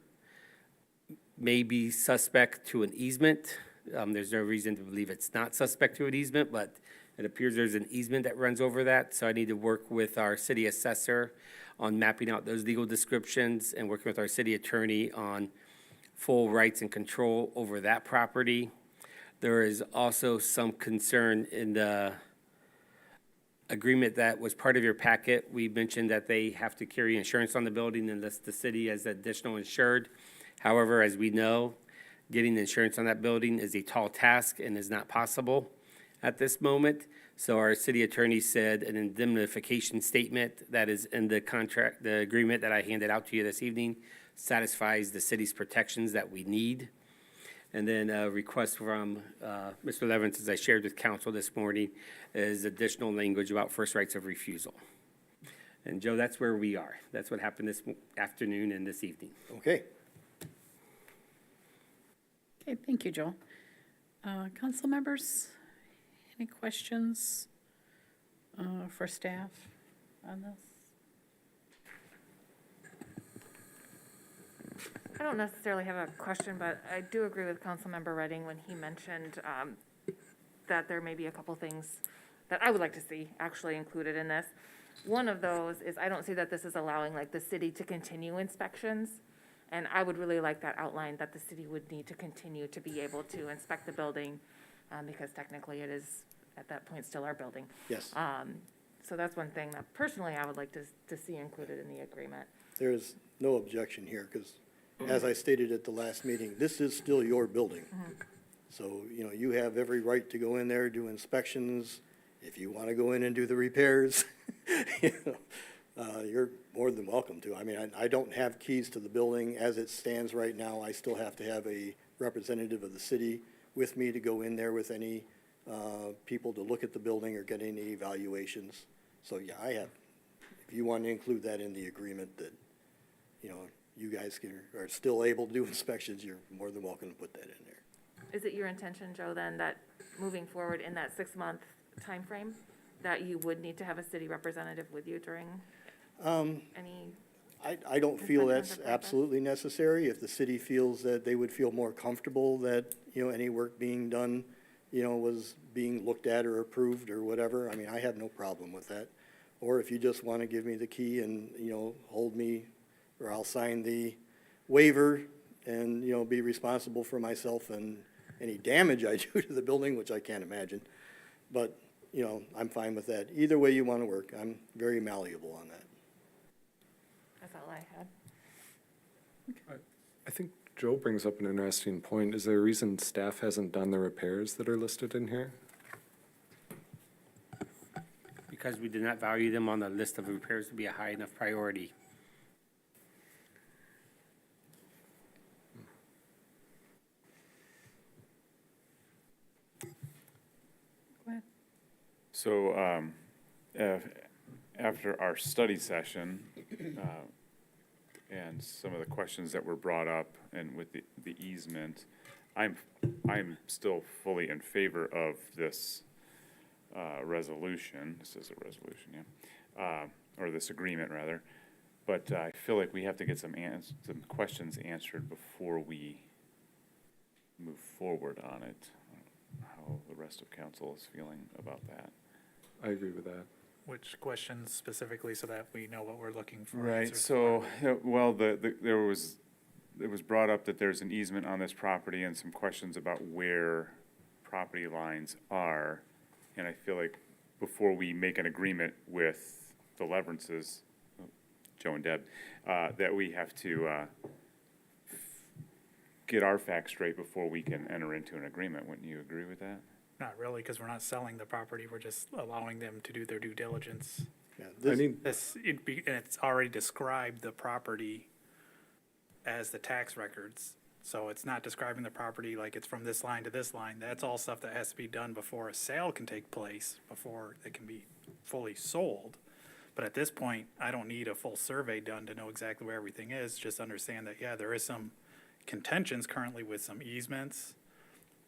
may be suspect to an easement. There's no reason to believe it's not suspect to an easement, but it appears there's an easement that runs over that, so I need to work with our city assessor on mapping out those legal descriptions and working with our city attorney on full rights and control over that property. There is also some concern in the agreement that was part of your packet. We mentioned that they have to carry insurance on the building and list the city as additional insured. However, as we know, getting insurance on that building is a tall task and is not possible at this moment. So our city attorney said an indemnification statement that is in the contract, the agreement that I handed out to you this evening, satisfies the city's protections that we need. And then a request from Mr. Levens, as I shared with council this morning, is additional language about first rights of refusal. And Joe, that's where we are. That's what happened this afternoon and this evening. Okay. Okay, thank you, Joel. Council members, any questions for staff on this? I don't necessarily have a question, but I do agree with Councilmember Redding when he mentioned that there may be a couple things that I would like to see actually included in this. One of those is I don't see that this is allowing like the city to continue inspections. And I would really like that outlined, that the city would need to continue to be able to inspect the building because technically it is at that point still our building. Yes. So that's one thing that personally I would like to see included in the agreement. There is no objection here because, as I stated at the last meeting, this is still your building. So, you know, you have every right to go in there, do inspections. If you want to go in and do the repairs, you know, you're more than welcome to. I mean, I don't have keys to the building as it stands right now. I still have to have a representative of the city with me to go in there with any people to look at the building or get any evaluations. So, yeah, I have, if you want to include that in the agreement that, you know, you guys are still able to do inspections, you're more than welcome to put that in there. Is it your intention, Joe, then, that moving forward in that 6-month timeframe, that you would need to have a city representative with you during any? I don't feel inspections that's or process? absolutely necessary. If the city feels that they would feel more comfortable that, you know, any work being done, you know, was being looked at or approved or whatever, I mean, I have no problem with that. Or if you just want to give me the key and, you know, hold me, or I'll sign the waiver and, you know, be responsible for myself and any damage I do to the building, which I can't imagine. But, you know, I'm fine with that. Either way you want to work, I'm very malleable on that. That's all I had. I think Joe brings up an interesting point. Is there a reason staff hasn't done the repairs that are listed in here? Because we did not value them on the list of repairs to be a high enough priority. Go ahead. So, after our study session, and some of the questions that were brought up and with the easement, I'm still fully in favor of this, resolution. This is a resolution, yeah, or this agreement rather. But I feel like we have to get some questions answered before we move forward on it. How the rest of council is feeling about that. I agree with that. Which questions specifically so that we know what we're looking for? Right, answers so, for? well, it was brought up that there's an easement on this property and some questions about where property lines are. And I feel like before we make an agreement with the Leverances, Joe and Deb, that we have to get our facts straight before we can enter into an agreement. Wouldn't you agree with that? Not really, because we're not selling the property, we're just allowing them to do their due diligence. Yeah, I this- mean, And it's already described the property as the tax records. So it's not describing the property like it's from this line to this line. That's all stuff that has to be done before a sale can take place, before it can be fully sold. But at this point, I don't need a full survey done to know exactly where everything is. Just understand that, yeah, there is some contentions currently with some easements.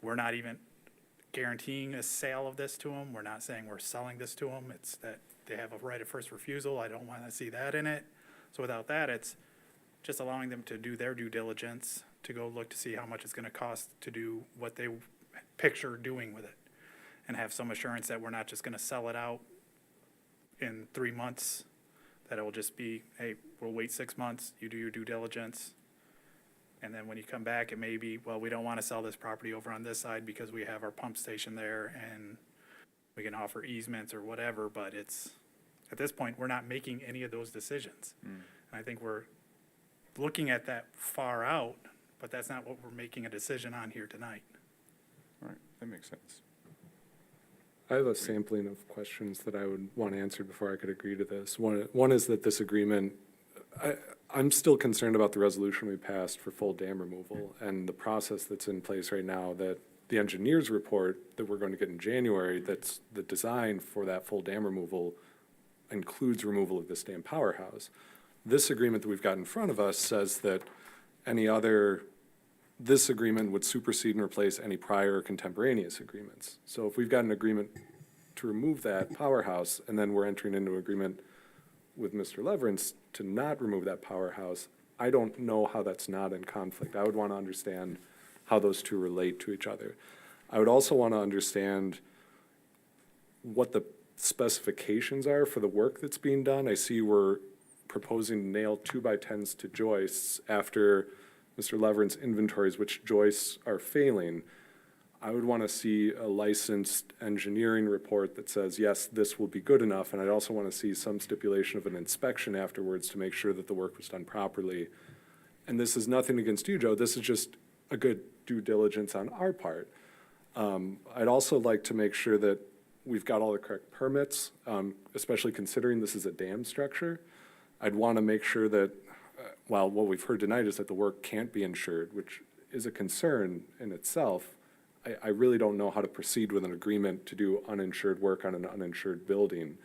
We're not even guaranteeing a sale of this to them. We're not saying we're selling this to them. It's that they have a right of first refusal. I don't want to see that in it. So without that, it's just allowing them to do their due diligence, to go look to see how much it's going to cost to do what they picture doing with it, and have some assurance that we're not just going to sell it out in 3 months, that it will just be, hey, we'll wait 6 months, you do your due diligence, and then when you come back, it may be, well, we don't want to sell this property over on this side because we have our pump station there and we can offer easements or whatever, but it's, at this point, we're not making any of those decisions. And I think we're looking at that far out, but that's not what we're making a decision on here tonight. All right, that makes sense. I have a sampling of questions that I would want answered before I could agree to this. One is that this agreement, I'm still concerned about the resolution we passed for full dam removal and the process that's in place right now, that the engineer's report that we're going to get in January, that's the design for that full dam removal includes removal of this dam powerhouse. This agreement that we've got in front of us says that this agreement would supersede and replace any prior contemporaneous agreements. So if we've got an agreement to remove that powerhouse, and then we're entering into agreement with Mr. Leverance to not remove that powerhouse, I don't know how that's not in conflict. I would want to understand how those two relate to each other. I would also want to understand what the specifications are for the work that's being done. I see we're proposing to nail 2x10s to joists after Mr. Leverance inventories which joists are failing. I would want to see a licensed engineering report that says, yes, this will be good enough, and I'd also want to see some stipulation of an inspection afterwards to make sure that the work was done properly. And this is nothing against you, Joe, this is just a good due diligence on our part. I'd also like to make sure that we've got all the correct permits, especially considering this is a dam structure. I'd want to make sure that, while what we've heard tonight is that the work can't be insured, which is a concern in itself, I really don't know how to proceed with an agreement to do uninsured work on an uninsured building.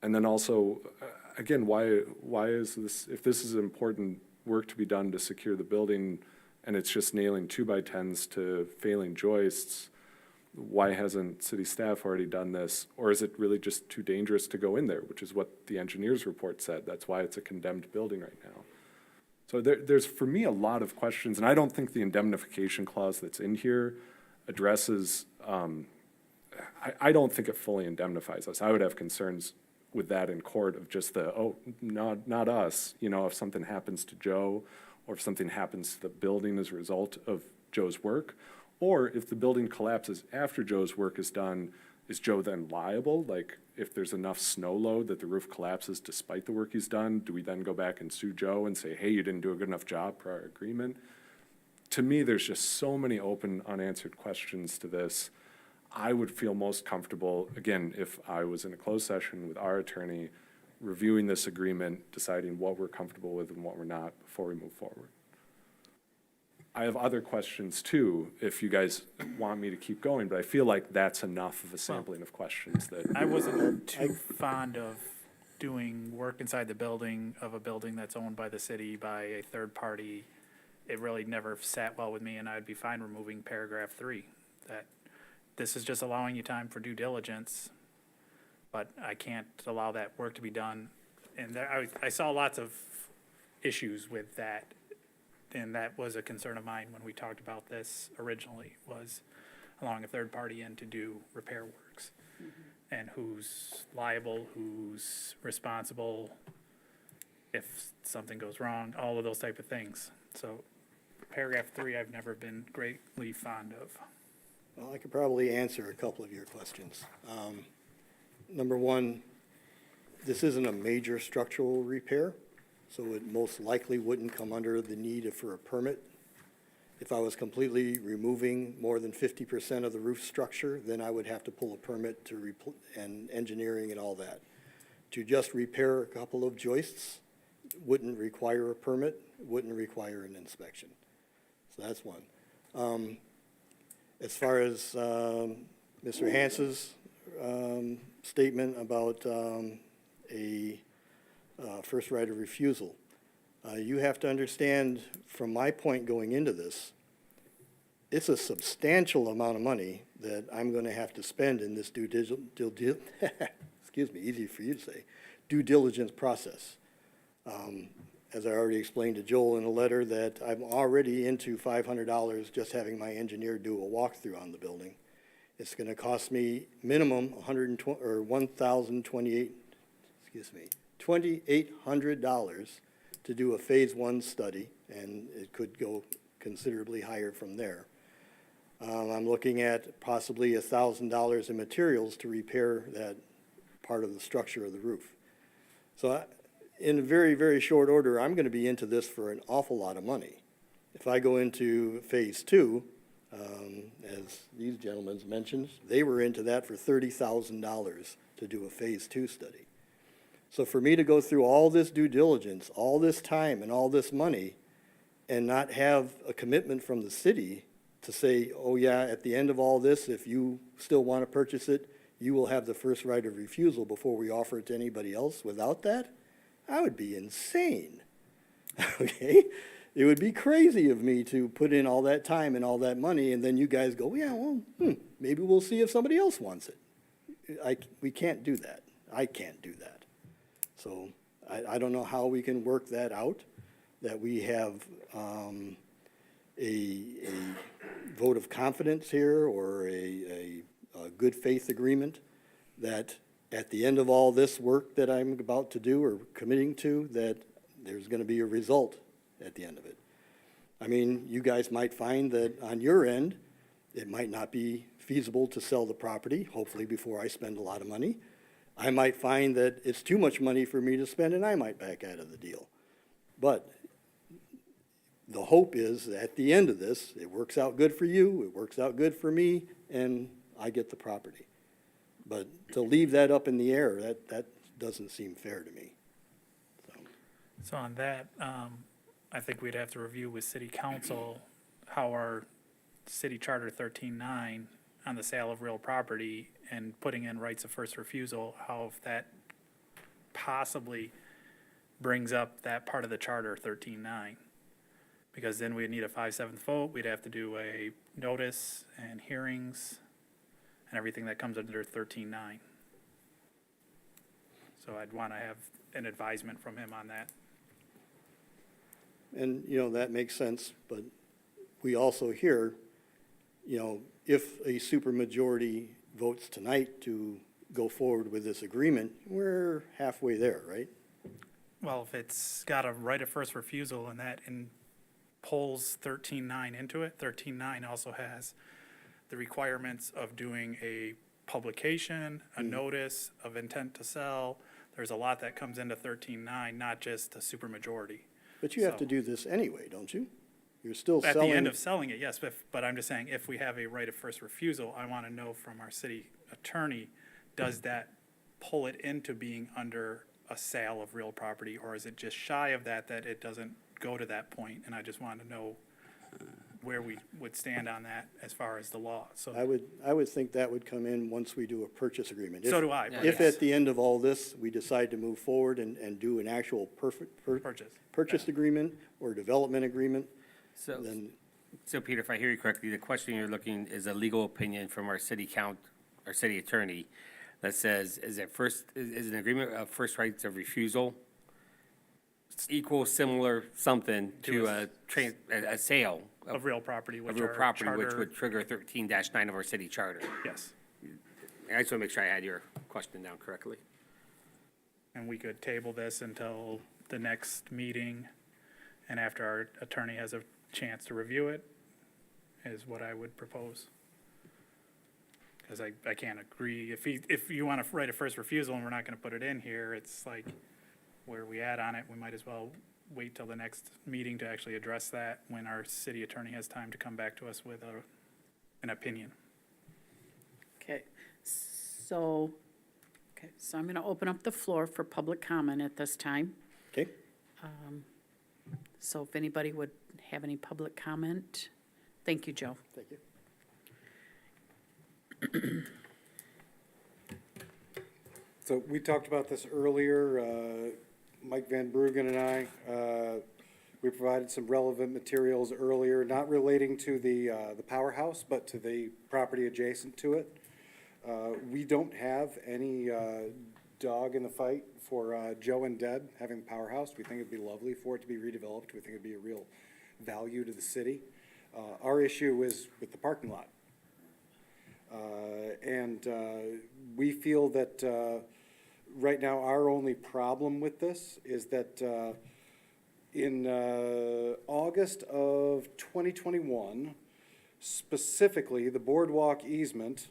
And then also, again, why is this, if this is important work to be done to secure the building and it's just nailing 2x10s to failing joists, why hasn't city staff already done this? Or is it really just too dangerous to go in there, which is what the engineer's report said. That's why it's a condemned building right now. So there's, for me, a lot of questions, and I don't think the indemnification clause that's in here addresses, I don't think it fully indemnifies us. I would have concerns with that in court of just not us, if something happens to Joe, or if something happens to the building as a result of Joe's work, or if the building collapses after Joe's work is done, is Joe then liable? Like, if there's enough snow load that the roof collapses despite the work he's done, do we then go back and sue Joe and say, hey, you didn't do a good enough job per our agreement? To me, there's just so many open, unanswered questions to this. I would feel most comfortable, again, if I was in a closed session with our attorney, reviewing this agreement, deciding what we're comfortable with and what we're not before we move forward. I have other questions too, if you guys want me to keep going, but I feel like that's enough of a sampling of questions that. I wasn't too fond of doing work inside the building of a building that's owned by the city by a third party. It really never sat well with me, and I'd be fine removing paragraph 3, that this is just allowing you time for due diligence, but I can't allow that work to be done. And there, I saw lots of issues with that, and that was a concern of mine when we talked about this originally, was allowing a third party in to do repair works. And who's liable, who's responsible if something goes wrong, all of those type of things. So paragraph 3, I've never been greatly fond of. Well, I could probably answer a couple of your questions. number one, this isn't a major structural repair, so it most likely wouldn't come under the need for a permit. If I was completely removing more than 50% of the roof structure, then I would have to pull a permit to and engineering and all that. To just repair a couple of joists wouldn't require a permit, wouldn't require an inspection. So that's one. As far as Mr. Hans's statement about a first right of refusal, you have to understand, from my point going into this, it's a substantial amount of money that I'm going to have to spend in this excuse me, easy for you to say, due diligence process. As I already explained to Joel in a letter, that I'm already into $500 just having my engineer do a walkthrough on the building. It's going to cost me minimum $2,800 to do a phase one study, and it could go considerably higher from there. I'm looking at possibly $1,000 in materials to repair that part of the structure of the roof. So in a very, very short order, I'm going to be into this for an awful lot of money. If I go into phase two, as these gentlemen mentioned, they were into that for $30,000 to do a phase two study. So for me to go through all this due diligence, all this time and all this money, and not have a commitment from the city to say, oh yeah, at the end of all this, if you still want to purchase it, you will have the first right of refusal before we offer it to anybody else. Without that, I would be insane, okay? It would be crazy of me to put in all that time and all that money, and then you guys go, yeah, well, maybe we'll see if somebody else wants it. We can't do that. I can't do that. So I don't know how we can work that out, that we have a vote of confidence here or a good faith agreement that at the end of all this work that I'm about to do or committing to, that there's going to be a result at the end of it. I mean, you guys might find that on your end, it might not be feasible to sell the property, hopefully before I spend a lot of money. I might find that it's too much money for me to spend and I might back out of the deal. But the hope is that at the end of this, it works out good for you, it works out good for me, and I get the property. But to leave that up in the air, that doesn't seem fair to me. So on that, I think we'd have to review with city council how our city charter 13.9 on the sale of real property and putting in rights of first refusal, how if that possibly brings up that part of the charter 13.9. Because then we'd need a 5/7 vote, we'd have to do a notice and hearings and everything that comes under 13.9. So I'd want to have an advisement from him on that. And, that makes sense, but we also hear, if a supermajority votes tonight to go forward with this agreement, we're halfway there, right? Well, if it's got a right of first refusal and that pulls 13.9 into it, 13.9 also has the requirements of doing a publication, a notice of intent to sell. There's a lot that comes into 13.9, not just a supermajority. But you have to do this anyway, don't you? You're still At selling. the end of selling it, yes, but I'm just saying, if we have a right of first refusal, I want to know from our city attorney, does that pull it into being under a sale of real property, or is it just shy of that it doesn't go to that point? And I just want to know where we would stand on that as far as the law, so. I would think that would come in once we do a purchase agreement. So do I. but If yes. at the end of all this, we decide to move forward and do an actual purchase agreement or development agreement, then. So Peter, if I hear you correctly, the question you're looking is a legal opinion from our city attorney that says, is an agreement of first rights of refusal equal, similar, something to a sale Of real property, which of real our property, which charter- would trigger 13-9 of our city charter? Yes, I just want to make sure I had your question down correctly. and we could table this until the next meeting, and after our attorney has a chance to review it, is what I would propose. Because I can't agree, if you want to write a first refusal and we're not going to put it in here, it's like, where are we at on it? We might as well wait till the next meeting to actually address that when our city attorney has time to come back to us with an opinion. Okay, so I'm going to open up the floor for public comment at this time. Okay? So if anybody would have any public comment, thank you, Joe. Thank you. So we talked about this earlier, Mike Van Bruggen and I. We provided some relevant materials earlier, not relating to the powerhouse, but to the property adjacent to it. We don't have any dog in the fight for Joe and Deb having the powerhouse. We think it'd be lovely for it to be redeveloped. We think it'd be a real value to the city. Our issue is with the parking lot. And we feel that right now our only problem with this is that in August of 2021, specifically the boardwalk easement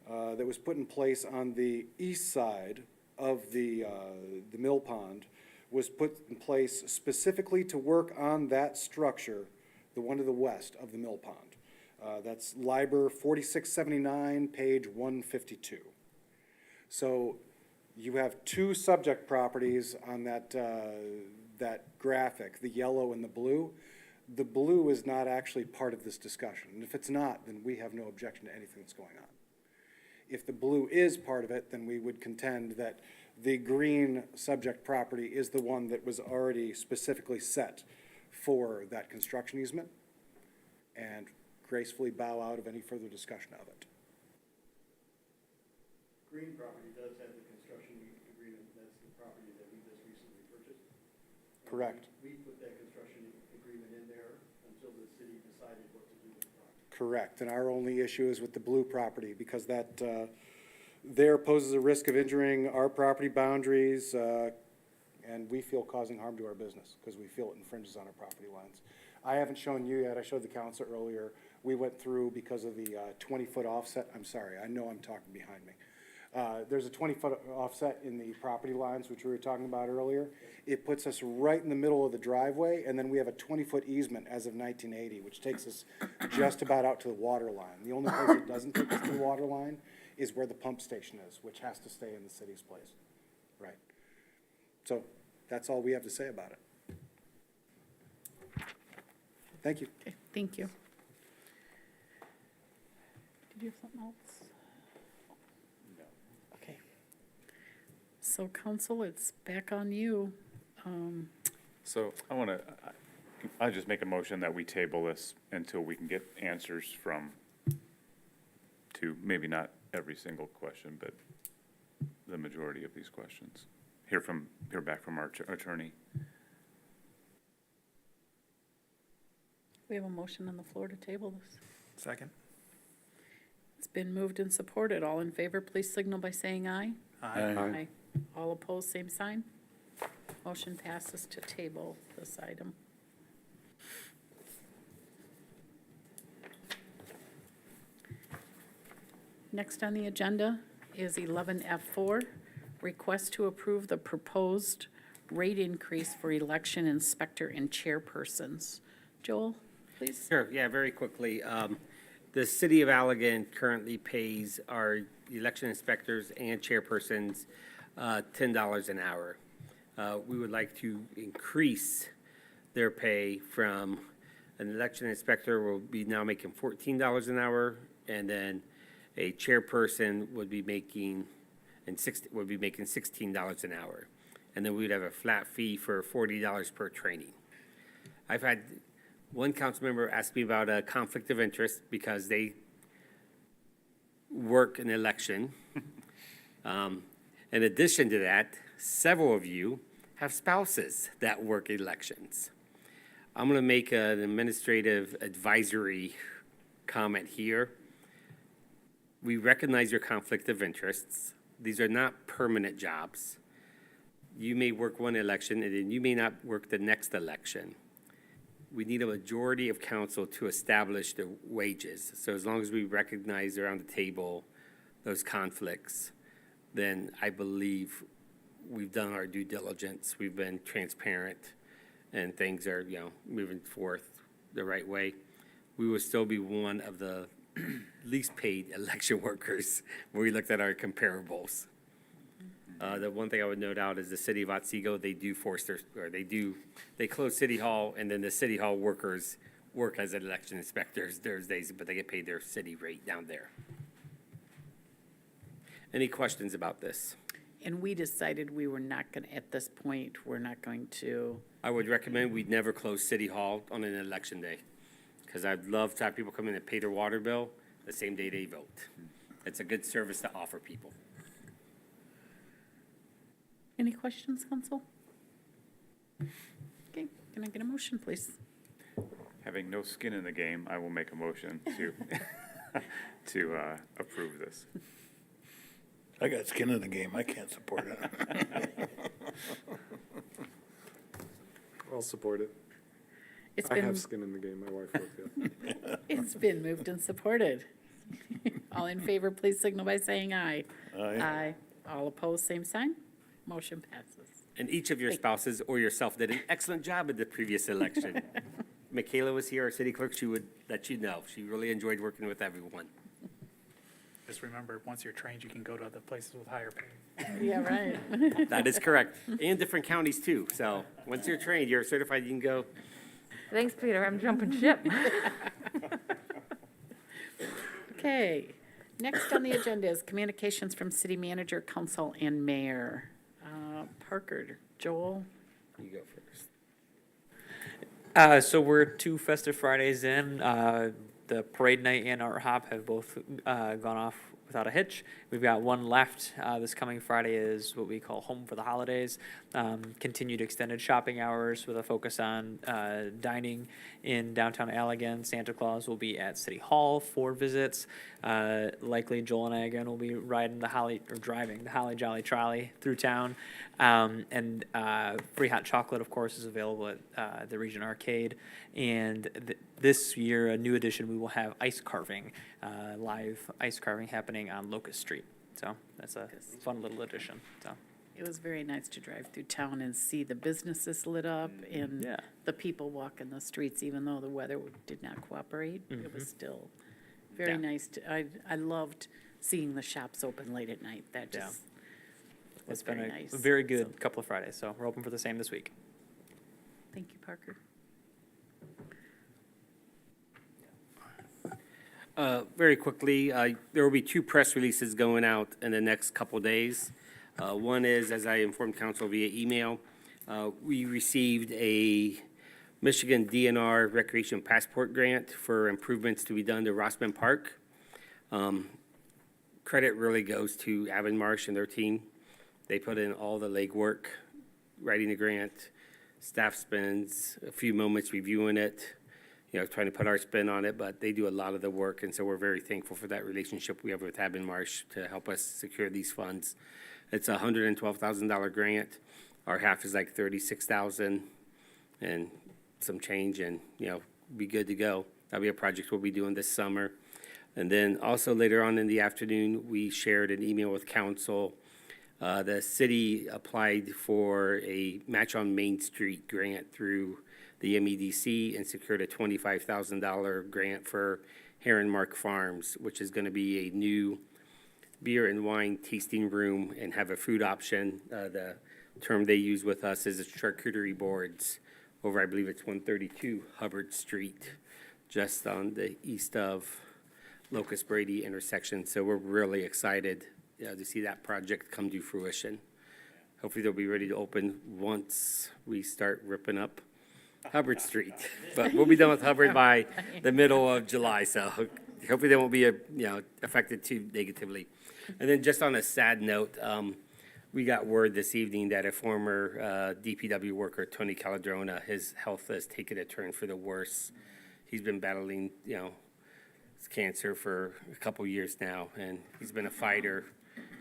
that was put in place on the east side of the mill pond was put in place specifically to work on that structure, the one to the west of the mill pond. That's Liber 4679, page 152. So you have two subject properties on that, that graphic, the yellow and the blue. The blue is not actually part of this discussion. And if it's not, then we have no objection to anything that's going on. If the blue is part of it, then we would contend that the green subject property is the one that was already specifically set for that construction easement, and gracefully bow out of any further discussion of it. Green property does have the construction agreement, that's the property that we just recently purchased. Correct. We put that construction agreement in there until the city decided what to do with the property. Correct, and our only issue is with the blue property, because that there poses a risk of injuring our property boundaries, and we feel causing harm to our business, because we feel it infringes on our property lines. I haven't shown you yet, I showed the council earlier, we went through because of the 20-foot offset. I'm sorry, I know I'm talking behind me. There's a 20-foot offset in the property lines, which we were talking about earlier. It puts us right in the middle of the driveway, and then we have a 20-foot easement as of 1980, which takes us just about out to the water line. The only place it doesn't take us to the water line is where the pump station is, which has to stay in the city's place. Right. So that's all we have to say about it. Thank you. Okay, thank you. Did you have something else? No. Okay. So council, it's back on you. So I'll just make a motion that we table this until we can get answers to maybe not every single question, but the majority of these questions. Hear back from our attorney. We have a motion on the floor to table this. Second? It's been moved and supported. All in favor, please signal by saying aye. Aye. All opposed, same sign. Motion passes to table this item. Next on the agenda is 11F4, request to approve the proposed rate increase for election inspector and chairpersons. Joel, please. Sure, yeah, very quickly. The city of Allegan currently pays our election inspectors and chairpersons $10 an hour. We would like to increase their pay from an election inspector will be now making $14 an hour, and then a chairperson would be making $16 an hour. And then we'd have a flat fee for $40 per training. I've had one council member ask me about a conflict of interest because they work an election. In addition to that, several of you have spouses that work elections. I'm going to make an administrative advisory comment here. We recognize your conflict of interests. These are not permanent jobs. You may work one election and then you may not work the next election. We need a majority of council to establish the wages. So as long as we recognize around the table those conflicts, then I believe we've done our due diligence, we've been transparent, and things are, moving forth the right way. We will still be one of the least paid election workers when we looked at our comparables. The one thing I would note out is the city of Otsego, they close City Hall, and then the City Hall workers work as election inspectors Thursdays, but they get paid their city rate down there. Any questions about this? And we decided we were not gonna, at this point, we're not going to, I would recommend we never close City Hall on an election day, because I'd love to have people come in and pay their water bill the same day they vote. It's a good service to offer people. any questions, council? Okay, can I get a motion, please? Having no skin in the game, I will make a motion to, to approve this. I got skin in the game, I can't support it. I'll support it. It's I been, have skin in the game, my wife will too. it's been moved and supported. All in favor, please signal by saying aye. Aye. All opposed, same sign. Motion passes. And each of your spouses or yourself did an excellent job at the previous election. Michaela was here, our city clerk, she would let you know. She really enjoyed working with everyone. Just remember, once you're trained, you can go to other places with higher pay. Yeah, right. That is correct. And different counties too. So once you're trained, you're certified, you can go. Thanks, Peter, I'm jumping ship. Okay, next on the agenda is communications from city manager, council, and mayor. Parker, Joel, You go first. So we're 2 festive Fridays in. The parade night and art hop have both gone off without a hitch. We've got one left. This coming Friday is what we call Home for the Holidays. Continued extended shopping hours with a focus on dining in downtown Allegan. Santa Claus will be at City Hall for visits. Likely Joel and I again will be driving the Holly Jolly Trolley through town. And free hot chocolate, of course, is available at the Region Arcade. And this year, a new addition, we will have ice carving, live ice carving happening on Locust Street. So that's a fun little addition. So it was very nice to drive through town and see the businesses lit up and Yeah. the people walking the streets, even though the weather did not cooperate. It was still very Yeah. nice. I loved seeing the shops open late at night. That Yeah. just was it's been very a nice. very good So, couple of Fridays. So we're hoping for the same this week. thank you, Parker. Very quickly, there will be 2 press releases going out in the next couple days. One is, as I informed council via email, we received a Michigan DNR Recreation Passport Grant for improvements to be done to Rossman Park. Credit really goes to Abonmarche and their team. They put in all the legwork, writing the grant. Staff spends a few moments reviewing it, trying to put our spin on it, but they do a lot of the work, and so we're very thankful for that relationship we have with Abonmarche to help us secure these funds. It's a $112,000 grant. Our half is like $36,000 and some change, and, be good to go. That'll be a project we'll be doing this summer. And then also later on in the afternoon, we shared an email with council. The city applied for a Match on Main Street grant through the MEDC and secured a $25,000 grant for Heron Mark Farms, which is going to be a new beer and wine tasting room and have a food option. The term they use with us is charcuterie boards over, I believe it's 132 Hubbard Street, just on the east of Locust Brady intersection. So we're really excited to see that project come to fruition. Hopefully they'll be ready to open once we start ripping up Hubbard Street. But we'll be done with Hubbard by the middle of July, so hopefully they won't be, affected too negatively. And then just on a sad note, we got word this evening that a former DPW worker, Tony Caladrona, his health has taken a turn for the worse. He's been battling, cancer for a couple years now, and he's been a fighter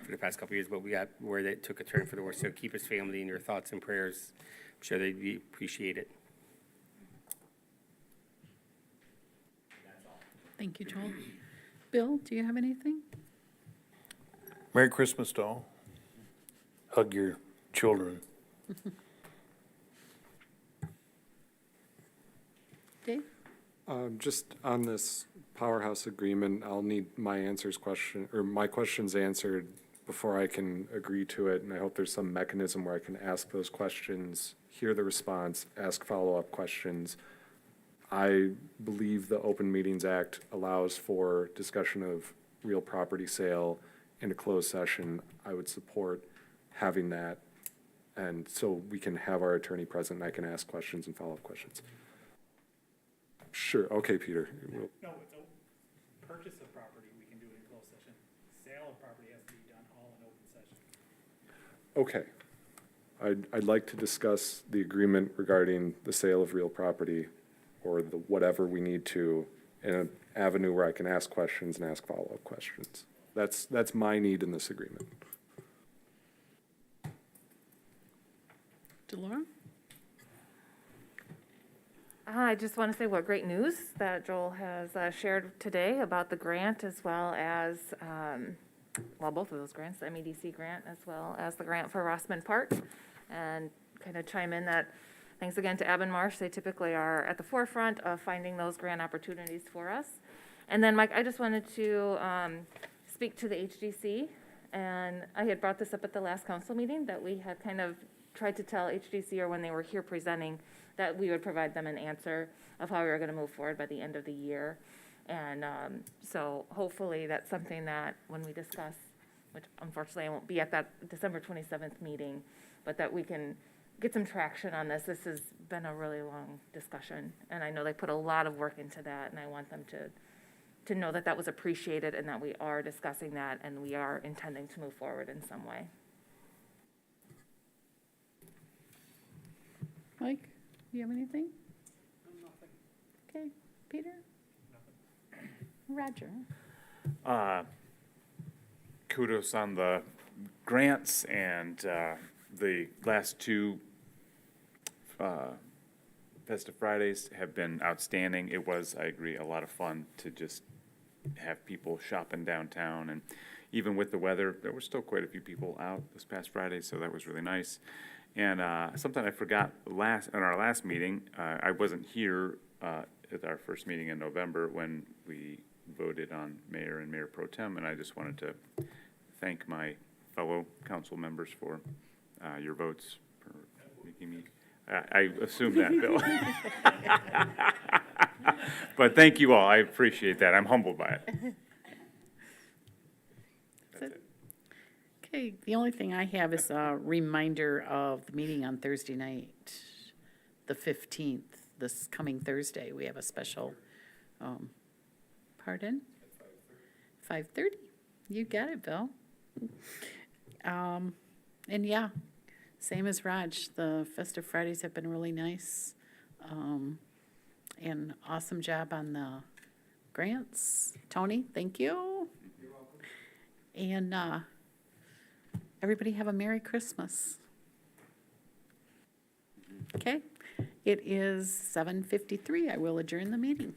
for the past couple years, but we got word that it took a turn for the worse. So keep his family in your thoughts and prayers. I'm sure they'd appreciate it. Thank you, Joel. Bill, do you have anything? Merry Christmas to all. Hug your children. Dave? Just on this powerhouse agreement, I'll need my questions answered before I can agree to it, and I hope there's some mechanism where I can ask those questions, hear the response, ask follow-up questions. I believe the Open Meetings Act allows for discussion of real property sale in a closed session. I would support having that, and so we can have our attorney present, and I can ask questions and follow-up questions. Sure, okay, Peter. We'll- No, it's purchase of property, we can do it in closed session. Sale of property has to be done all in open session. Okay. I'd like to discuss the agreement regarding the sale of real property or the whatever we need to in an avenue where I can ask questions and ask follow-up questions. That's my need in this agreement. Delora? I just want to say what great news that Joel has shared today about the grant as well as, well, both of those grants, the MEDC grant as well as the grant for Rossman Park. And kind of chime in that, thanks again to Abonmarche. They typically are at the forefront of finding those grant opportunities for us. And then, Mike, I just wanted to speak to the HDC. And I had brought this up at the last council meeting, that we had kind of tried to tell HDC, or when they were here presenting, that we would provide them an answer of how we were going to move forward by the end of the year. And so hopefully that's something that when we discuss, which unfortunately I won't be at that December 27th meeting, but that we can get some traction on this. This has been a really long discussion, and I know they put a lot of work into that, and I want them to know that that was appreciated and that we are discussing that and we are intending to move forward in some way. Mike, do you have anything? Nothing. Okay, Peter? Roger? Kudos on the grants, and the last two Festive Fridays have been outstanding. It was, I agree, a lot of fun to just have people shopping downtown, and even with the weather, there were still quite a few people out this past Friday, so that was really nice. And something I forgot in our last meeting, I wasn't here at our first meeting in November when we voted on mayor and mayor pro tem, and I just wanted to thank my fellow council members for your votes for making me. I assume that, Bill. But thank you all. I appreciate that. I'm humbled by it. That's it. Okay, the only thing I have is a reminder of the meeting on Thursday night, the 15th, this coming Thursday. We have a special, pardon? 5:30. You got it, Bill. And yeah, same as Raj, the Festive Fridays have been really nice. And awesome job on the grants. Tony, thank you. You're welcome. And everybody have a Merry Christmas. Okay, it is 7:53. I will adjourn the meeting.